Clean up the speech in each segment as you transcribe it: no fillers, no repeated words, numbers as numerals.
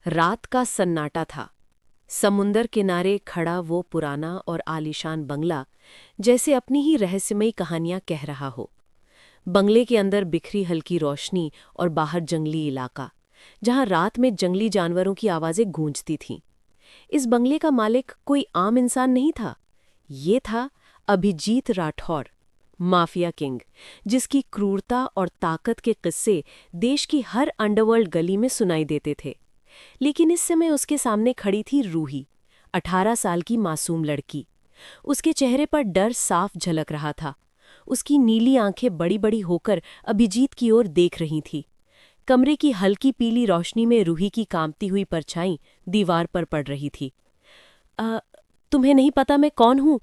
रात का सन्नाटा था। समुंदर किनारे खड़ा वो पुराना और आलीशान बंगला जैसे अपनी ही रहस्यमयी कहानियां कह रहा हो। बंगले के अंदर बिखरी हल्की रोशनी और बाहर जंगली इलाका, जहां रात में जंगली जानवरों की आवाजें गूंजती थीं। इस बंगले का मालिक कोई आम इंसान नहीं था। ये था अभिजीत राठौर, माफिया किंग, जिसकी क्रूरता और ताकत के किस्से देश की हर अंडरवर्ल्ड गली में सुनाई देते थे। लेकिन इस समय उसके सामने खड़ी थी रूही, 18 साल की मासूम लड़की। उसके चेहरे पर डर साफ झलक रहा था। उसकी नीली आंखें बड़ी बड़ी होकर अभिजीत की ओर देख रही थीं। कमरे की हल्की पीली रोशनी में रूही की कांपती हुई परछाई दीवार पर पड़ रही थी। "अ, तुम्हें नहीं पता मैं कौन हूं?"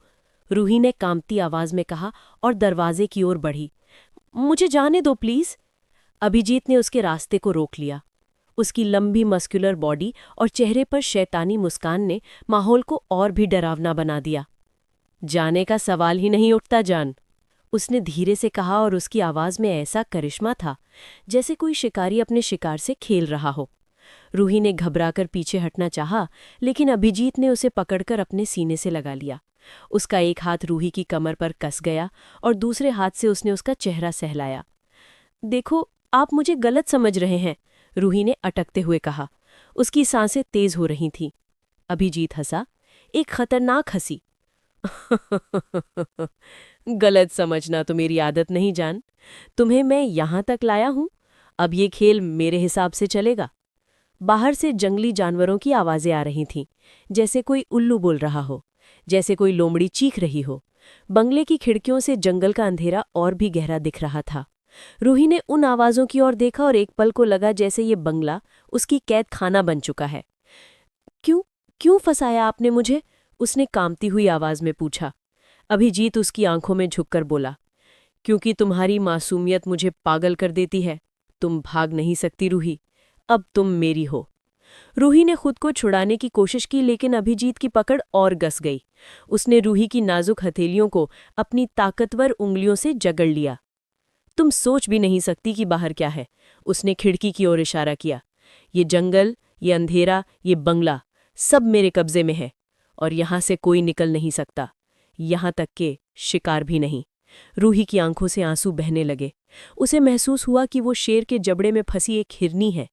रूही ने कांपती आवाज में कहा और दरवाजे की ओर बढ़ी। "मुझे जाने दो प्लीज।" अभिजीत ने उसके रास्ते को रोक लिया। उसकी लंबी मस्कुलर बॉडी और चेहरे पर शैतानी मुस्कान ने माहौल को और भी डरावना बना दिया। "जाने का सवाल ही नहीं उठता जान," उसने धीरे से कहा और उसकी आवाज में ऐसा करिश्मा था जैसे कोई शिकारी अपने शिकार से खेल रहा हो। रूही ने घबराकर पीछे हटना चाहा, लेकिन अभिजीत ने उसे पकड़कर अपने सीने से लगा लिया। उसका एक हाथ रूही की कमर पर कस गया और दूसरे हाथ से उसने उसका चेहरा सहलाया। "देखो, आप मुझे गलत समझ रहे हैं," रूही ने अटकते हुए कहा। उसकी सांसें तेज हो रही थीं। अभिजीत हंसा, एक खतरनाक हंसी। "गलत समझना तो मेरी आदत नहीं जान। तुम्हें मैं यहां तक लाया हूं, अब ये खेल मेरे हिसाब से चलेगा।" बाहर से जंगली जानवरों की आवाजें आ रही थीं, जैसे कोई उल्लू बोल रहा हो, जैसे कोई लोमड़ी चीख रही हो। बंगले की खिड़कियों से जंगल का अंधेरा और भी गहरा दिख रहा था। रूही ने उन आवाजों की ओर देखा और एक पल को लगा जैसे ये बंगला उसकी कैद खाना बन चुका है। "क्यों क्यों फंसाया आपने मुझे?" उसने कांपती हुई आवाज में पूछा। अभिजीत उसकी आंखों में झुककर बोला, "क्योंकि तुम्हारी मासूमियत मुझे पागल कर देती है। तुम भाग नहीं सकती रूही, अब तुम मेरी हो।" रूही ने खुद को छुड़ाने की कोशिश की, लेकिन अभिजीत की पकड़ और गस गई। उसने रूही की नाजुक हथेलियों को अपनी ताकतवर उंगलियों से जकड़ लिया। "तुम सोच भी नहीं सकती कि बाहर क्या है," उसने खिड़की की ओर इशारा किया। "ये जंगल, ये अंधेरा, ये बंगला, सब मेरे कब्जे में है और यहां से कोई निकल नहीं सकता, यहां तक के शिकार भी नहीं।" रूही की आंखों से आंसू बहने लगे। उसे महसूस हुआ कि वो शेर के जबड़े में फंसी एक हिरनी है,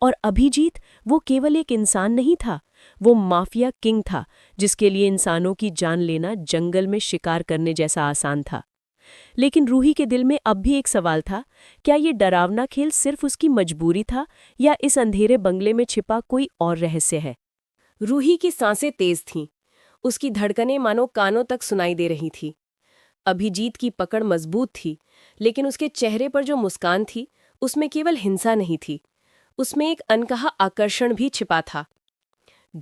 और अभिजीत, वो केवल एक इंसान नहीं था, वो माफिया किंग था, जिसके लिए इंसानों की जान लेना जंगल में शिकार करने जैसा आसान था। लेकिन रूही के दिल में अब भी एक सवाल था, क्या ये डरावना खेल सिर्फ उसकी मजबूरी था, या इस अंधेरे बंगले में छिपा कोई और रहस्य है? रूही की सांसें तेज थीं। उसकी धड़कनें मानो कानों तक सुनाई दे रही थी। अभिजीत की पकड़ मजबूत थी, लेकिन उसके चेहरे पर जो मुस्कान थी, उसमें केवल हिंसा नहीं थी, उसमें एक अनकहा आकर्षण भी छिपा था।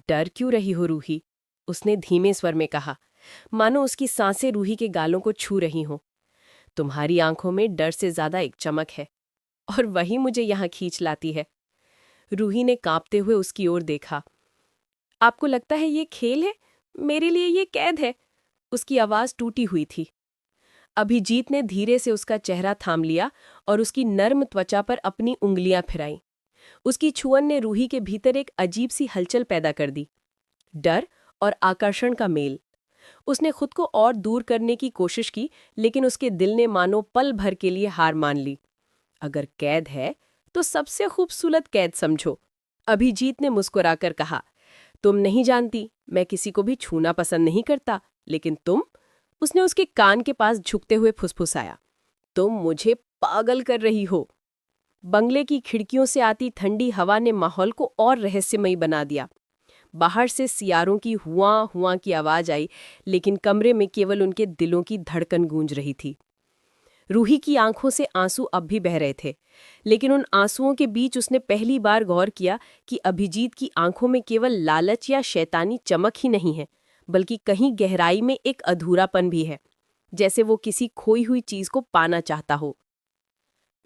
"डर क्यों रही हो रूही?" उसने धीमे स्वर में कहा, मानो उसकी सांसें रूही के गालों को छू रही हों। "तुम्हारी आंखों में डर से ज्यादा एक चमक है, और वही मुझे यहाँ खींच लाती है।" रूही ने कांपते हुए उसकी ओर देखा। "आपको लगता है ये खेल है? मेरे लिए ये कैद है।" उसकी आवाज टूटी हुई थी। अभिजीत ने धीरे से उसका चेहरा थाम लिया और उसकी नर्म त्वचा पर अपनी उंगलियां फिराईं। उसकी छुअन ने रूही के भीतर एक अजीब सी हलचल पैदा कर दी। डर और आकर्षण का मेल। उसने खुद को और दूर करने की कोशिश की, लेकिन उसके दिल ने मानो पल भर के लिए हार मान ली। "अगर कैद है, तो सबसे खूबसूरत कैद समझो," अभिजीत ने मुस्कुराकर कहा। "तुम नहीं जानती, मैं किसी को भी छूना पसंद नहीं करता, लेकिन तुम..." उसने उसके कान के पास झुकते हुए फुसफुसाया, "तुम मुझे पागल कर रही हो।" बंगले की खिड़कियों से आती ठंडी हवा ने माहौल को और रहस्यमयी बना दिया। बाहर से सियारों की हुआ हुआ की आवाज आई, लेकिन कमरे में केवल उनके दिलों की धड़कन गूंज रही थी। रूही की आंखों से आंसू अब भी बह रहे थे, लेकिन उन आंसुओं के बीच उसने पहली बार गौर किया कि अभिजीत की आंखों में केवल लालच या शैतानी चमक ही नहीं है, बल्कि कहीं गहराई में एक अधूरापन भी है, जैसे वो किसी खोई हुई चीज को पाना चाहता हो।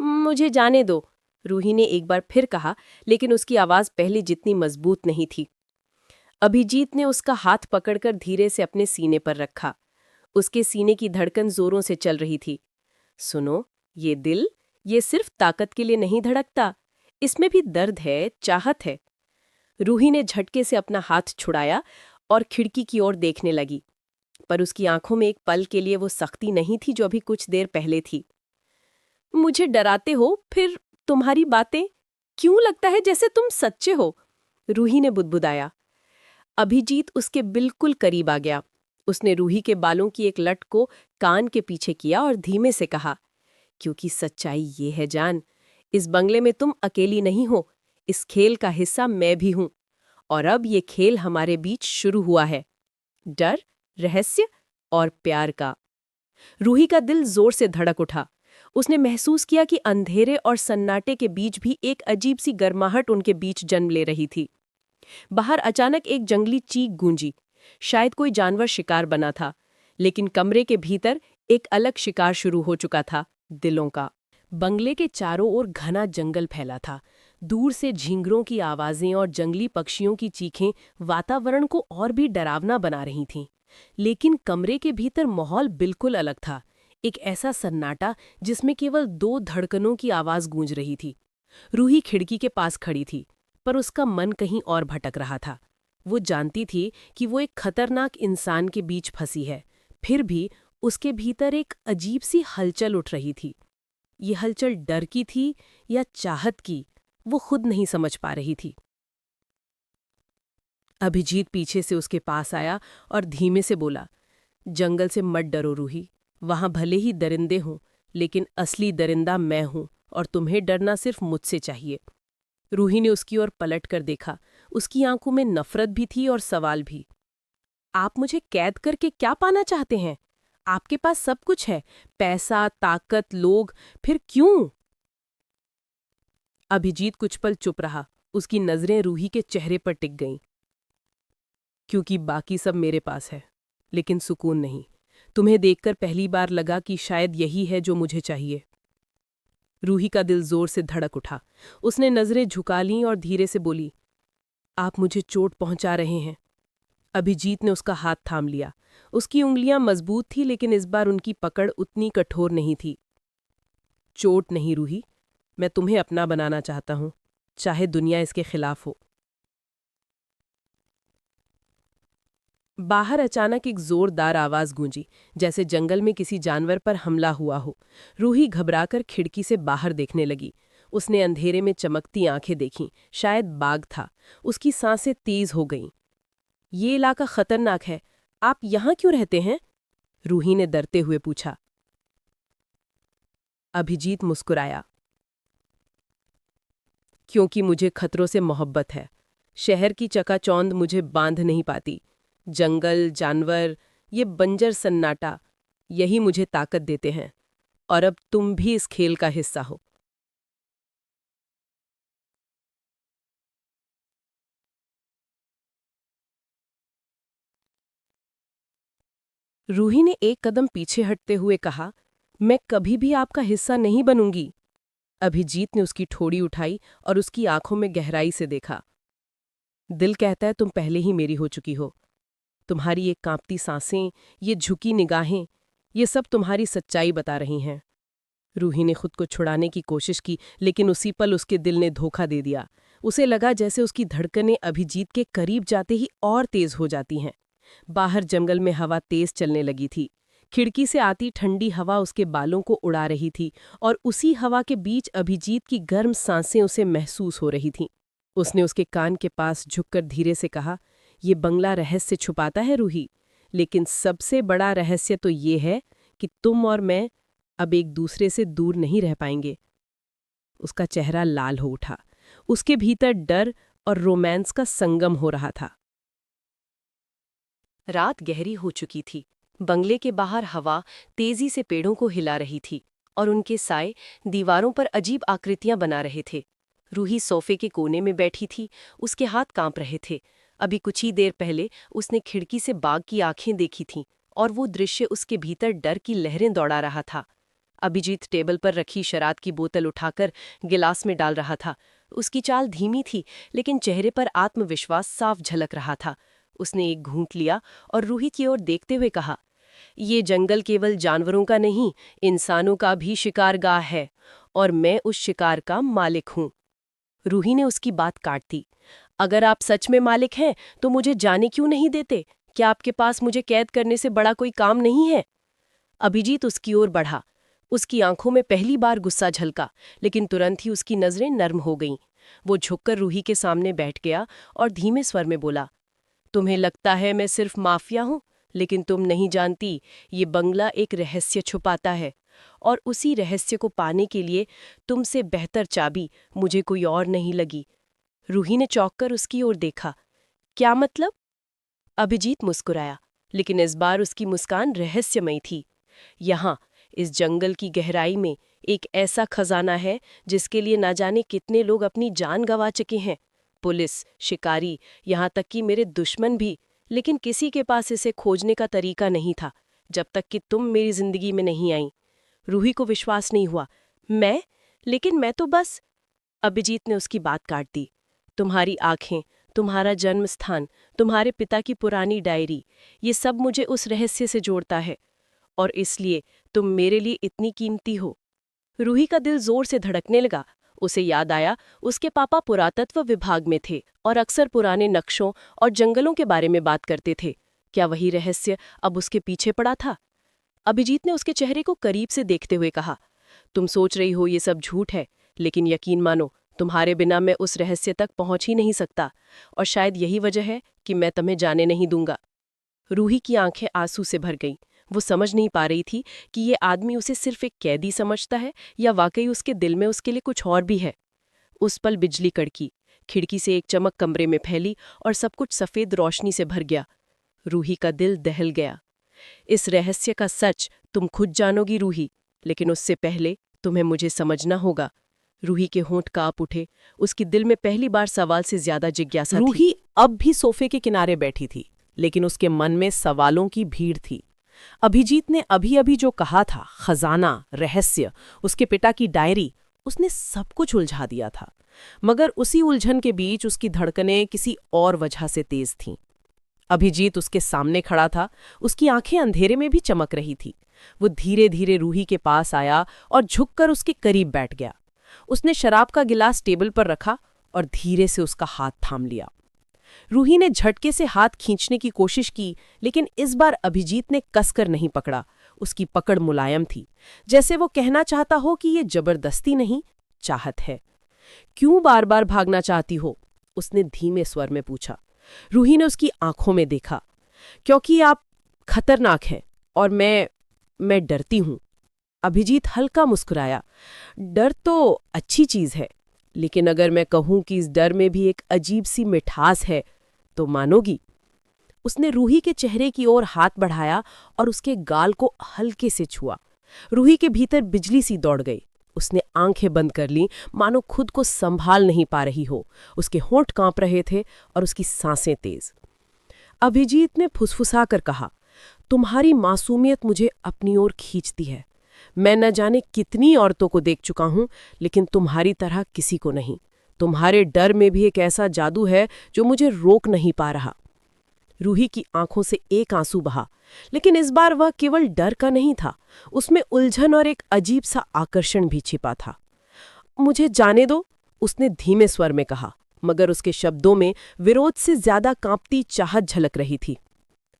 "मुझे जाने दो," रूही ने एक बार फिर कहा, लेकिन उसकी आवाज पहले जितनी मजबूत नहीं थी। अभिजीत ने उसका हाथ पकड़कर धीरे से अपने सीने पर रखा। उसके सीने की धड़कन जोरों से चल रही थी। "सुनो, ये दिल, ये सिर्फ ताकत के लिए नहीं धड़कता, इसमें भी दर्द है, चाहत है।" रूही ने झटके से अपना हाथ छुड़ाया और खिड़की की ओर देखने लगी, पर उसकी आंखों में एक पल के लिए वो सख्ती नहीं थी जो अभी कुछ देर पहले थी। मुझे डराते हो, फिर तुम्हारी बातें, क्यों लगता है जैसे तुम सच्चे हो? रूही ने बुदबुदाया। अभिजीत उसके बिल्कुल करीब आ गया। उसने रूही के बालों की एक लट को कान के पीछे किया और धीमे से कहा, क्योंकि सच्चाई ये है जान, इस बंगले में तुम अकेली नहीं हो, इस खेल का हिस्सा मैं भी हूं। और अब ये खेल हमारे बीच शुरू हुआ है, डर, रहस्य और प्यार का। रूही का दिल जोर से धड़क उठा। उसने महसूस किया कि अंधेरे और सन्नाटे के बीच भी एक अजीब सी गर्माहट उनके बीच जन्म ले रही थी। बाहर अचानक एक जंगली चीख गूंजी। शायद कोई जानवर शिकार बना था, लेकिन कमरे के भीतर एक अलग शिकार शुरू हो चुका था, दिलों का। बंगले के चारों ओर घना जंगल फैला था। दूर से झींगरों की आवाजें और जंगली पक्षियों की चीखें वातावरण को और भी डरावना बना रही थीं। लेकिन कमरे के भीतर माहौल बिल्कुल अलग था। एक ऐसा सन्नाटा जिसमें केवल दो धड़कनों की आवाज गूंज रही थी। रूही खिड़की के पास खड़ी थी, पर उसका मन कहीं और भटक रहा था। वो जानती थी कि वो एक खतरनाक इंसान के बीच फंसी है, फिर भी उसके भीतर एक अजीब सी हलचल उठ रही थी। ये हलचल डर की थी या चाहत की, वो खुद नहीं समझ पा रही थी। अभिजीत पीछे से उसके पास आया और धीमे से बोला, जंगल से मत डरो रूही, वहां भले ही दरिंदे हों, लेकिन असली दरिंदा मैं हूं और तुम्हें डरना सिर्फ मुझसे चाहिए। रूही ने उसकी ओर पलट कर देखा। उसकी आंखों में नफरत भी थी और सवाल भी। आप मुझे कैद करके क्या पाना चाहते हैं? आपके पास सब कुछ है, पैसा, ताकत, लोग, फिर क्यों? अभिजीत कुछ पल चुप रहा। उसकी नजरें रूही के चेहरे पर टिक गईं। क्योंकि बाकी सब मेरे पास है, लेकिन सुकून नहीं। तुम्हें देखकर पहली बार लगा कि शायद यही है जो मुझे चाहिए। रूही का दिल जोर से धड़क उठा। उसने नजरें झुका लीं और धीरे से बोली, आप मुझे चोट पहुंचा रहे हैं। अभिजीत ने उसका हाथ थाम लिया। उसकी उंगलियां मजबूत थी, लेकिन इस बार उनकी पकड़ उतनी कठोर नहीं थी। चोट नहीं रूही, मैं तुम्हें अपना बनाना चाहता हूं, चाहे दुनिया इसके खिलाफ हो। बाहर अचानक एक जोरदार आवाज गूंजी, जैसे जंगल में किसी जानवर पर हमला हुआ हो। रूही घबराकर खिड़की से बाहर देखने लगी। उसने अंधेरे में चमकती आंखें देखीं, शायद बाघ था। उसकी सांसें तेज हो गईं। ये इलाका खतरनाक है, आप यहां क्यों रहते हैं? रूही ने डरते हुए पूछा। अभिजीत मुस्कुराया, क्योंकि मुझे खतरों से मोहब्बत है। शहर की चकाचौंध मुझे बांध नहीं पाती। जंगल, जानवर, ये बंजर सन्नाटा, यही मुझे ताकत देते हैं। और अब तुम भी इस खेल का हिस्सा हो। रूही ने एक कदम पीछे हटते हुए कहा, मैं कभी भी आपका हिस्सा नहीं बनूंगी। अभिजीत ने उसकी ठोड़ी उठाई और उसकी आंखों में गहराई से देखा। दिल कहता है तुम पहले ही मेरी हो चुकी हो। तुम्हारी ये कांपती सांसें, ये झुकी निगाहें, ये सब तुम्हारी सच्चाई बता रही हैं। रूही ने खुद को छुड़ाने की कोशिश की, लेकिन उसी पल उसके दिल ने धोखा दे दिया। उसे लगा जैसे उसकी धड़कनें अभिजीत के करीब जाते ही और तेज हो जाती हैं। बाहर जंगल में हवा तेज चलने लगी थी। खिड़की से आती ठंडी हवा उसके बालों को उड़ा रही थी, और उसी हवा के बीच अभिजीत की गर्म सांसें उसे महसूस हो रही थीं। उसने उसके कान के पास झुककर धीरे से कहा, ये बंगला रहस्य छुपाता है रूही, लेकिन सबसे बड़ा रहस्य तो ये है कि तुम और मैं अब एक दूसरे से दूर नहीं रह पाएंगे। उसका चेहरा लाल हो उठा। उसके भीतर डर और रोमांस का संगम हो रहा था। रात गहरी हो चुकी थी। बंगले के बाहर हवा तेजी से पेड़ों को हिला रही थी, और उनके साए दीवारों पर अजीब आकृतियां बना रहे थे। रूही सोफे के कोने में बैठी थी। उसके हाथ कांप रहे थे। अभी कुछ ही देर पहले उसने खिड़की से बाघ की आंखें देखी थीं, और वो दृश्य उसके भीतर डर की लहरें दौड़ा रहा था। अभिजीत टेबल पर रखी शराब की बोतल उठाकर गिलास में डाल रहा था। उसकी चाल धीमी थी, लेकिन चेहरे पर आत्मविश्वास साफ झलक रहा था। उसने एक घूंट लिया और रूही की ओर देखते हुए कहा, ये जंगल केवल जानवरों का नहीं, इंसानों का भी शिकारगाह है, और मैं उस शिकार का मालिक हूं। रूही ने उसकी बात काट दी। अगर आप सच में मालिक हैं तो मुझे जाने क्यों नहीं देते? क्या आपके पास मुझे कैद करने से बड़ा कोई काम नहीं है? अभिजीत उसकी ओर बढ़ा। उसकी आंखों में पहली बार गुस्सा झलका, लेकिन तुरंत ही उसकी नजरें नर्म हो गईं। वो झुककर रूही के सामने बैठ गया और धीमे स्वर में बोला, तुम्हें लगता है मैं सिर्फ माफिया हूं, लेकिन तुम नहीं जानती, ये बंगला एक रहस्य छुपाता है, और उसी रहस्य को पाने के लिए तुमसे बेहतर चाबी मुझे कोई और नहीं लगी। रूही ने चौंक कर उसकी ओर देखा। क्या मतलब? अभिजीत मुस्कुराया, लेकिन इस बार उसकी मुस्कान रहस्यमयी थी। यहाँ इस जंगल की गहराई में एक ऐसा खजाना है जिसके लिए ना जाने कितने लोग अपनी जान गंवा चुके हैं। पुलिस, शिकारी, यहाँ तक कि मेरे दुश्मन भी, लेकिन किसी के पास इसे खोजने का तरीका नहीं था, जब तक कि तुम मेरी जिंदगी में नहीं आई। रूही को विश्वास नहीं हुआ। मैं? लेकिन मैं तो बस। अभिजीत ने उसकी बात काट दी। तुम्हारी आंखें, तुम्हारा जन्म स्थान, तुम्हारे पिता की पुरानी डायरी, ये सब मुझे उस रहस्य से जोड़ता है, और इसलिए तुम मेरे लिए इतनी कीमती हो। रूही का दिल जोर से धड़कने लगा। उसे याद आया, उसके पापा पुरातत्व विभाग में थे और अक्सर पुराने नक्शों और जंगलों के बारे में बात करते थे। क्या वही रहस्य अब उसके पीछे पड़ा था? अभिजीत ने उसके चेहरे को करीब से देखते हुए कहा, तुम सोच रही हो ये सब झूठ है, लेकिन यकीन मानो, तुम्हारे बिना मैं उस रहस्य तक पहुंच ही नहीं सकता, और शायद यही वजह है कि मैं तुम्हें जाने नहीं दूंगा। रूही की आंखें आंसू से भर गईं। वो समझ नहीं पा रही थी कि ये आदमी उसे सिर्फ एक कैदी समझता है या वाकई उसके दिल में उसके लिए कुछ और भी है। उस पल बिजली कड़की, खिड़की से एक चमक कमरे में फैली और सब कुछ सफेद रोशनी से भर गया। रूही का दिल दहल गया। इस रहस्य का सच तुम खुद जानोगी रूही, लेकिन उससे पहले तुम्हें मुझे समझना होगा। रूही के होंठ कांप उठे। उसकी दिल में पहली बार सवाल से ज्यादा जिज्ञासा थी। रूही अब भी सोफे के किनारे बैठी थी, लेकिन उसके मन में सवालों की भीड़ थी। अभिजीत ने अभी अभी जो कहा था, खजाना, रहस्य, उसके पिता की डायरी, उसने सब कुछ उलझा दिया था। मगर उसी उलझन के बीच उसकी धड़कनें किसी और वजह से तेज थीं। अभिजीत उसके सामने खड़ा था, उसकी आंखें अंधेरे में भी चमक रही थी। वो धीरे धीरे रूही के पास आया और झुककर उसके करीब बैठ गया। उसने शराब का गिलास टेबल पर रखा और धीरे से उसका हाथ थाम लिया। रूही ने झटके से हाथ खींचने की कोशिश की, लेकिन इस बार अभिजीत ने कसकर नहीं पकड़ा। उसकी पकड़ मुलायम थी, जैसे वो कहना चाहता हो कि ये जबरदस्ती नहीं, चाहत है। क्यों बार बार भागना चाहती हो? उसने धीमे स्वर में पूछा। रूही ने उसकी आंखों में देखा। क्योंकि आप खतरनाक हैं और मैं डरती हूं। अभिजीत हल्का मुस्कुराया। डर तो अच्छी चीज है, लेकिन अगर मैं कहूं कि इस डर में भी एक अजीब सी मिठास है, तो मानोगी? उसने रूही के चेहरे की ओर हाथ बढ़ाया और उसके गाल को हल्के से छुआ। रूही के भीतर बिजली सी दौड़ गई। उसने आंखें बंद कर लीं, मानो खुद को संभाल नहीं पा रही हो। उसके होंठ कांप रहे थे और उसकी सांसें तेज। अभिजीत ने फुसफुसा कर कहा, तुम्हारी मासूमियत मुझे अपनी ओर खींचती है। मैं न जाने कितनी औरतों को देख चुका हूं, लेकिन तुम्हारी तरह किसी को नहीं। तुम्हारे डर में भी एक ऐसा जादू है जो मुझे रोक नहीं पा रहा। रूही की आंखों से एक आंसू बहा, लेकिन इस बार वह केवल डर का नहीं था, उसमें उलझन और एक अजीब सा आकर्षण भी छिपा था। मुझे जाने दो, उसने धीमे स्वर में कहा, मगर उसके शब्दों में विरोध से ज्यादा कांपती चाहत झलक रही थी।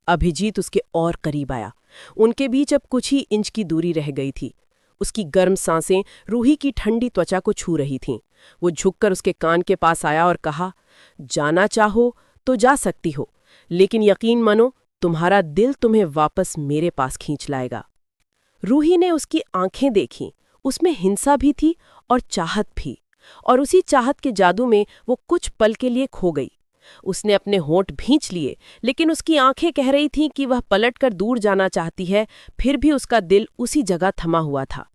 अभिजीत उसके और करीब आया। उनके बीच अब कुछ ही इंच की दूरी रह गई थी। उसकी गर्म सांसें रूही की ठंडी त्वचा को छू रही थीं। वो झुककर उसके कान के पास आया और कहा, जाना चाहो तो जा सकती हो, लेकिन यकीन मानो, तुम्हारा दिल तुम्हें वापस मेरे पास खींच लाएगा। रूही ने उसकी आंखें देखीं। उसमें हिंसा भी थी और चाहत भी, और उसी चाहत के जादू में वो कुछ पल के लिए खो गई। उसने अपने होंठ भींच लिए, लेकिन उसकी आंखें कह रही थीं कि वह पलटकर दूर जाना चाहती है, फिर भी उसका दिल उसी जगह थमा हुआ था।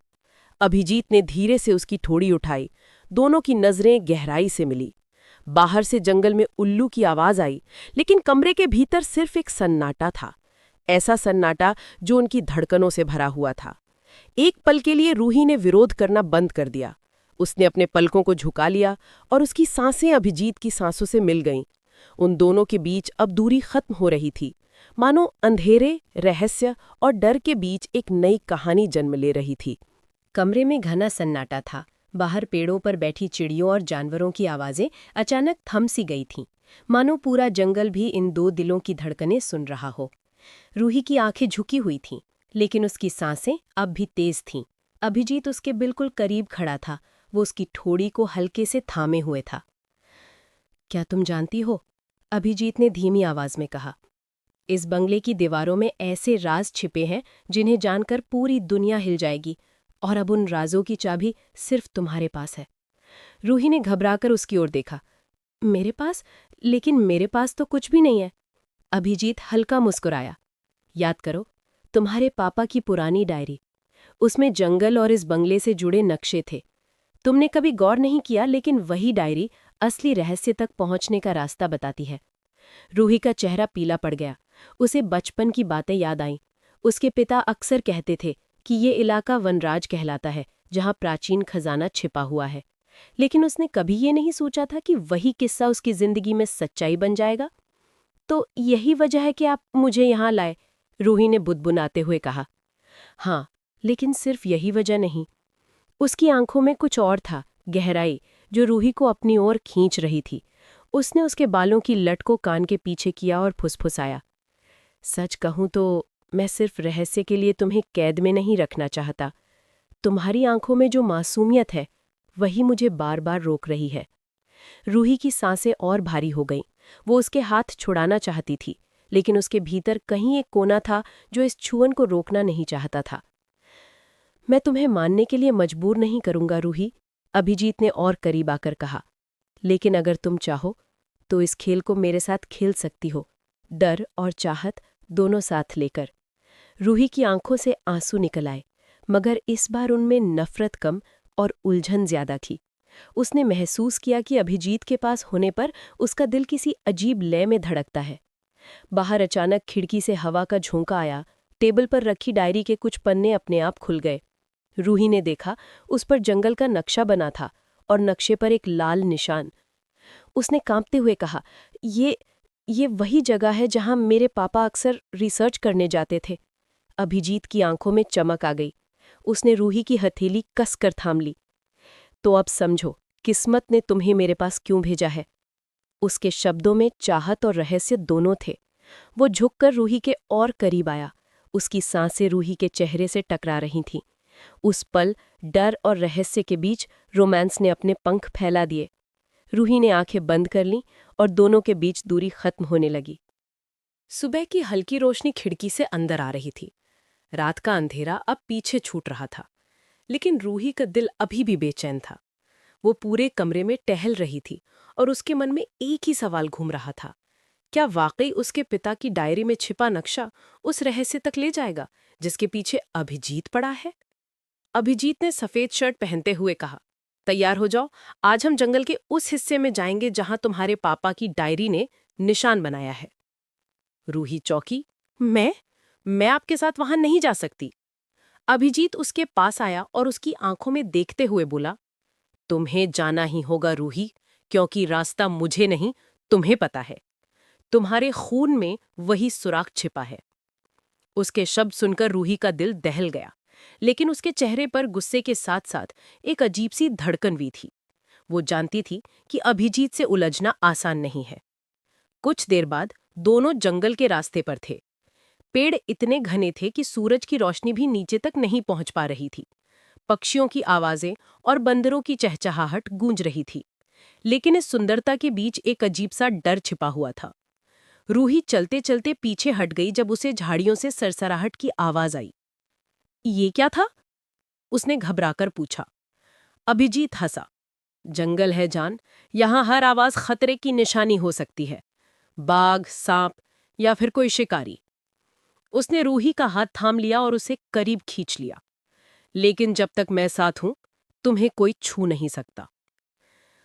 अभिजीत ने धीरे से उसकी ठोड़ी उठाई। दोनों की नजरें गहराई से मिली। बाहर से जंगल में उल्लू की आवाज आई, लेकिन कमरे के भीतर सिर्फ एक सन्नाटा था। ऐसा सन्नाटा जो उनकी धड़कनों से भरा हुआ था। एक पल के लिए रूही ने विरोध करना बंद कर दिया। उसने अपने पलकों को झुका लिया और उसकी सांसें अभिजीत की सांसों से मिल गईं। उन दोनों के बीच अब दूरी खत्म हो रही थी, मानो अंधेरे, रहस्य और डर के बीच एक नई कहानी जन्म ले रही थी। कमरे में घना सन्नाटा था। बाहर पेड़ों पर बैठी चिड़ियों और जानवरों की आवाजें अचानक थम सी गई थीं, मानो पूरा जंगल भी इन दो दिलों की धड़कनें सुन रहा हो। रूही की आंखें झुकी हुई थीं, लेकिन उसकी सांसें अब भी तेज थीं। अभिजीत उसके बिल्कुल करीब खड़ा था, वो उसकी ठोड़ी को हल्के से थामे हुए था। क्या तुम जानती हो? अभिजीत ने धीमी आवाज में कहा। इस बंगले की दीवारों में ऐसे राज छिपे हैं जिन्हें जानकर पूरी दुनिया हिल जाएगी, और अब उन राजों की चाबी सिर्फ तुम्हारे पास है। रूही ने घबराकर उसकी ओर देखा। मेरे पास? लेकिन मेरे पास तो कुछ भी नहीं है। अभिजीत हल्का मुस्कुराया। याद करो, तुम्हारे पापा की पुरानी डायरी। उसमें जंगल और इस बंगले से जुड़े नक्शे थे। तुमने कभी गौर नहीं किया, लेकिन वही डायरी असली रहस्य तक पहुंचने का रास्ता बताती है। रूही का चेहरा पीला पड़ गया। उसे बचपन की बातें याद आईं। उसके पिता अक्सर कहते थे कि ये इलाका वनराज कहलाता है, जहां प्राचीन खजाना छिपा हुआ है। लेकिन उसने कभी ये नहीं सोचा था कि वही किस्सा उसकी जिंदगी में सच्चाई बन जाएगा। तो यही वजह है कि आप मुझे यहाँ लाए, रूही ने बुदबुदाते हुए कहा। हाँ, लेकिन सिर्फ यही वजह नहीं। उसकी आंखों में कुछ और था, गहराई, जो रूही को अपनी ओर खींच रही थी। उसने उसके बालों की लट को कान के पीछे किया और फुसफुसाया। सच कहूं तो मैं सिर्फ रहस्य के लिए तुम्हें कैद में नहीं रखना चाहता। तुम्हारी आंखों में जो मासूमियत है, वही मुझे बार बार रोक रही है। रूही की सांसें और भारी हो गईं। वो उसके हाथ छुड़ाना चाहती थी, लेकिन उसके भीतर कहीं एक कोना था जो इस छुअन को रोकना नहीं चाहता था। मैं तुम्हें मानने के लिए मजबूर नहीं करूंगा रूही, अभिजीत ने और करीब आकर कहा। लेकिन अगर तुम चाहो तो इस खेल को मेरे साथ खेल सकती हो, डर और चाहत दोनों साथ लेकर। रूही की आंखों से आंसू निकल आए, मगर इस बार उनमें नफरत कम और उलझन ज्यादा थी। उसने महसूस किया कि अभिजीत के पास होने पर उसका दिल किसी अजीब लय में धड़कता है। बाहर अचानक खिड़की से हवा का झोंका आया। टेबल पर रखी डायरी के कुछ पन्ने अपने आप खुल गए। रूही ने देखा, उस पर जंगल का नक्शा बना था और नक्शे पर एक लाल निशान। उसने कांपते हुए कहा, ये वही जगह है जहां मेरे पापा अक्सर रिसर्च करने जाते थे। अभिजीत की आंखों में चमक आ गई। उसने रूही की हथेली कसकर थाम ली। तो अब समझो, किस्मत ने तुम्हें मेरे पास क्यों भेजा है। उसके शब्दों में चाहत और रहस्य दोनों थे। वो झुककर रूही के और करीब आया। उसकी सांसें रूही के चेहरे से टकरा रही थीं। उस पल डर और रहस्य के बीच रोमांस ने अपने पंख फैला दिए। रूही ने आंखें बंद कर लीं और दोनों के बीच दूरी खत्म होने लगी। सुबह की हल्की रोशनी खिड़की से अंदर आ रही थी। रात का अंधेरा अब पीछे छूट रहा था, लेकिन रूही का दिल अभी भी बेचैन था। वो पूरे कमरे में टहल रही थी और उसके मन में एक ही सवाल घूम रहा था। क्या वाकई उसके पिता की डायरी में छिपा नक्शा उस रहस्य तक ले जाएगा जिसके पीछे अभिजीत पड़ा है? अभिजीत ने सफेद शर्ट पहनते हुए कहा, तैयार हो जाओ, आज हम जंगल के उस हिस्से में जाएंगे जहां तुम्हारे पापा की डायरी ने निशान बनाया है। रूही चौंकी। मैं आपके साथ वहां नहीं जा सकती। अभिजीत उसके पास आया और उसकी आंखों में देखते हुए बोला, तुम्हें जाना ही होगा रूही, क्योंकि रास्ता मुझे नहीं, तुम्हें पता है। तुम्हारे खून में वही सुराग छिपा है। उसके शब्द सुनकर रूही का दिल दहल गया, लेकिन उसके चेहरे पर गुस्से के साथ साथ एक अजीब सी धड़कन भी थी। वो जानती थी कि अभिजीत से उलझना आसान नहीं है। कुछ देर बाद दोनों जंगल के रास्ते पर थे। पेड़ इतने घने थे कि सूरज की रोशनी भी नीचे तक नहीं पहुंच पा रही थी। पक्षियों की आवाजें और बंदरों की चहचहाहट गूंज रही थी, लेकिन इस सुंदरता के बीच एक अजीब सा डर छिपा हुआ था। रूही चलते चलते पीछे हट गई जब उसे झाड़ियों से सरसराहट की आवाज आई। ये क्या था? उसने घबराकर पूछा। अभिजीत हंसा। जंगल है जान, यहां हर आवाज खतरे की निशानी हो सकती है। बाघ, सांप या फिर कोई शिकारी। उसने रूही का हाथ थाम लिया और उसे करीब खींच लिया। लेकिन जब तक मैं साथ हूं, तुम्हें कोई छू नहीं सकता।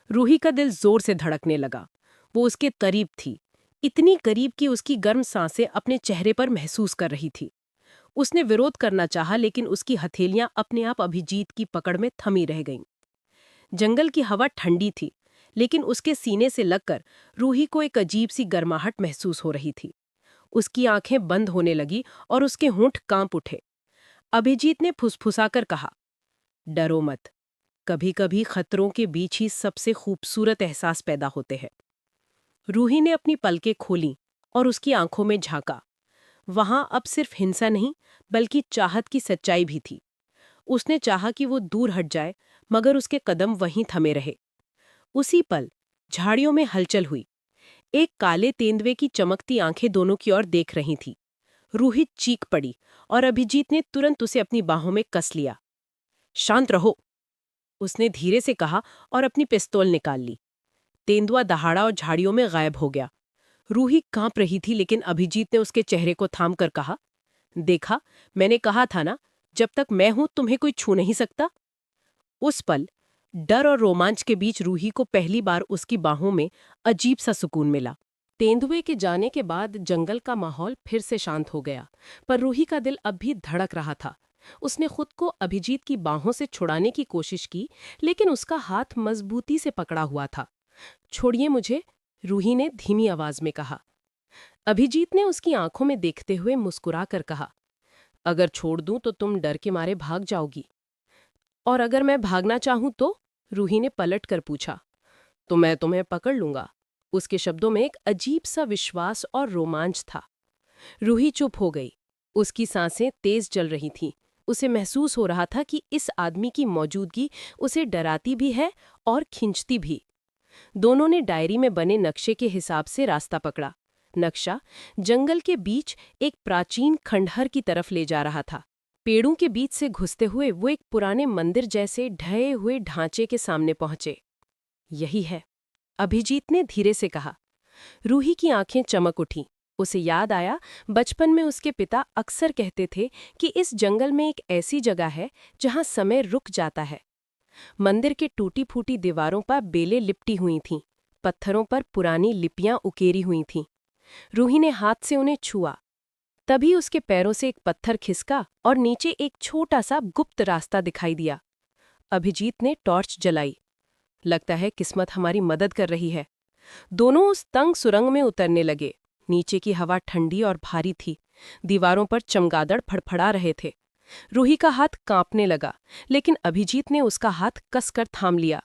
रूही का दिल जोर से धड़कने लगा। वो उसके करीब थी, इतनी करीब कि उसकी गर्म सांसें अपने चेहरे पर महसूस कर रही थी। उसने विरोध करना चाहा, लेकिन उसकी हथेलियां अपने आप अभिजीत की पकड़ में थमी रह गईं। जंगल की हवा ठंडी थी, लेकिन उसके सीने से लगकर रूही को एक अजीब सी गर्माहट महसूस हो रही थी। उसकी आंखें बंद होने लगी और उसके होंठ कांप उठे। अभिजीत ने फुसफुसाकर कहा, डरो मत, कभी कभी खतरों के बीच ही सबसे खूबसूरत एहसास पैदा होते हैं। रूही ने अपनी पलकें खोलीं और उसकी आंखों में झांका। वहां अब सिर्फ हिंसा नहीं, बल्कि चाहत की सच्चाई भी थी। उसने चाहा कि वो दूर हट जाए, मगर उसके कदम वहीं थमे रहे। उसी पल झाड़ियों में हलचल हुई। एक काले तेंदुए की चमकती आंखें दोनों की ओर देख रही थीं। रूही चीख पड़ी और अभिजीत ने तुरंत उसे अपनी बाहों में कस लिया। शांत रहो, उसने धीरे से कहा और अपनी पिस्तौल निकाल ली। तेंदुआ दहाड़ा और झाड़ियों में गायब हो गया। रूही कांप रही थी, लेकिन अभिजीत ने उसके चेहरे को थाम कर कहा, देखा, मैंने कहा था ना, जब तक मैं हूं तुम्हें कोई छू नहीं सकता। उस पल डर और रोमांच के बीच रूही को पहली बार उसकी बाहों में अजीब सा सुकून मिला। तेंदुए के जाने के बाद जंगल का माहौल फिर से शांत हो गया, पर रूही का दिल अब भी धड़क रहा था। उसने खुद को अभिजीत की बाहों से छुड़ाने की कोशिश की, लेकिन उसका हाथ मजबूती से पकड़ा हुआ था। छोड़िए मुझे, रूही ने धीमी आवाज में कहा। अभिजीत ने उसकी आंखों में देखते हुए मुस्कुरा कर कहा, अगर छोड़ दूं तो तुम डर के मारे भाग जाओगी। और अगर मैं भागना चाहूं तो? रूही ने पलट कर पूछा। तो मैं तुम्हें पकड़ लूंगा। उसके शब्दों में एक अजीब सा विश्वास और रोमांच था। रूही चुप हो गई। उसकी सांसें तेज चल रही थीं। उसे महसूस हो रहा था कि इस आदमी की मौजूदगी उसे डराती भी है और खींचती भी। दोनों ने डायरी में बने नक्शे के हिसाब से रास्ता पकड़ा। नक्शा जंगल के बीच एक प्राचीन खंडहर की तरफ ले जा रहा था। पेड़ों के बीच से घुसते हुए वो एक पुराने मंदिर जैसे ढहे हुए ढांचे के सामने पहुंचे। यही है, अभिजीत ने धीरे से कहा। रूही की आंखें चमक उठीं। उसे याद आया, बचपन में उसके पिता अक्सर कहते थे कि इस जंगल में एक ऐसी जगह है जहां समय रुक जाता है। मंदिर के टूटी फूटी दीवारों पर बेलें लिपटी हुई थीं, पत्थरों पर पुरानी लिपियां उकेरी हुई थीं। रूही ने हाथ से उन्हें छुआ। तभी उसके पैरों से एक पत्थर खिसका और नीचे एक छोटा सा गुप्त रास्ता दिखाई दिया। अभिजीत ने टॉर्च जलाई। लगता है किस्मत हमारी मदद कर रही है। दोनों उस तंग सुरंग में उतरने लगे। नीचे की हवा ठंडी और भारी थी। दीवारों पर चमगादड़ फड़फड़ा रहे थे। रूही का हाथ कांपने लगा, लेकिन अभिजीत ने उसका हाथ कसकर थाम लिया।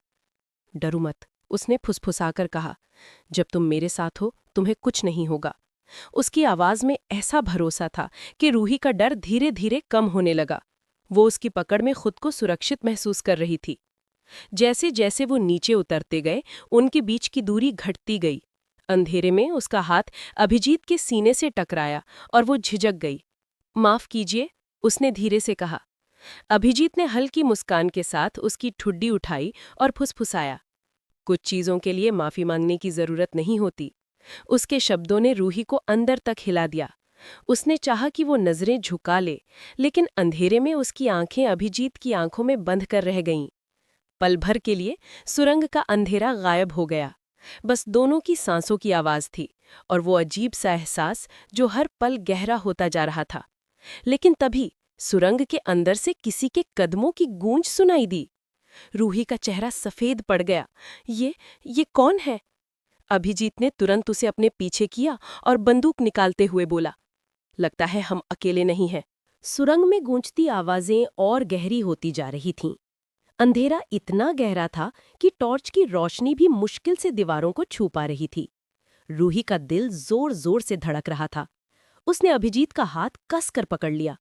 डरो मत, उसने फुसफुसाकर कहा। जब तुम मेरे साथ हो, तुम्हें कुछ नहीं होगा। उसकी आवाज में ऐसा भरोसा था कि रूही का डर धीरे धीरे कम होने लगा। वो उसकी पकड़ में खुद को सुरक्षित महसूस कर रही थी। जैसे जैसे वो नीचे उतरते गए, उनके बीच की दूरी घटती गई। अंधेरे में उसका हाथ अभिजीत के सीने से टकराया और वो झिझक गई। माफ कीजिए, उसने धीरे से कहा। अभिजीत ने हल्की मुस्कान के साथ उसकी ठुड्डी उठाई और फुसफुसाया। कुछ चीजों के लिए माफी मांगने की जरूरत नहीं होती। उसके शब्दों ने रूही को अंदर तक हिला दिया। उसने चाहा कि वो नजरें झुका ले, लेकिन अंधेरे में उसकी आंखें अभिजीत की आंखों में बंध कर रह गईं। पल भर के लिए सुरंग का अंधेरा गायब हो गया। बस दोनों की सांसों की आवाज थी और वो अजीब सा एहसास जो हर पल गहरा होता जा रहा था। लेकिन तभी सुरंग के अंदर से किसी के कदमों की गूंज सुनाई दी। रूही का चेहरा सफेद पड़ गया। ये कौन है? अभिजीत ने तुरंत उसे अपने पीछे किया और बंदूक निकालते हुए बोला, लगता है हम अकेले नहीं हैं। सुरंग में गूंजती आवाजें और गहरी होती जा रही थीं। अंधेरा इतना गहरा था कि टॉर्च की रोशनी भी मुश्किल से दीवारों को छू पा रही थी। रूही का दिल जोर जोर से धड़क रहा था। उसने अभिजीत का हाथ कस कर पकड़ लिया।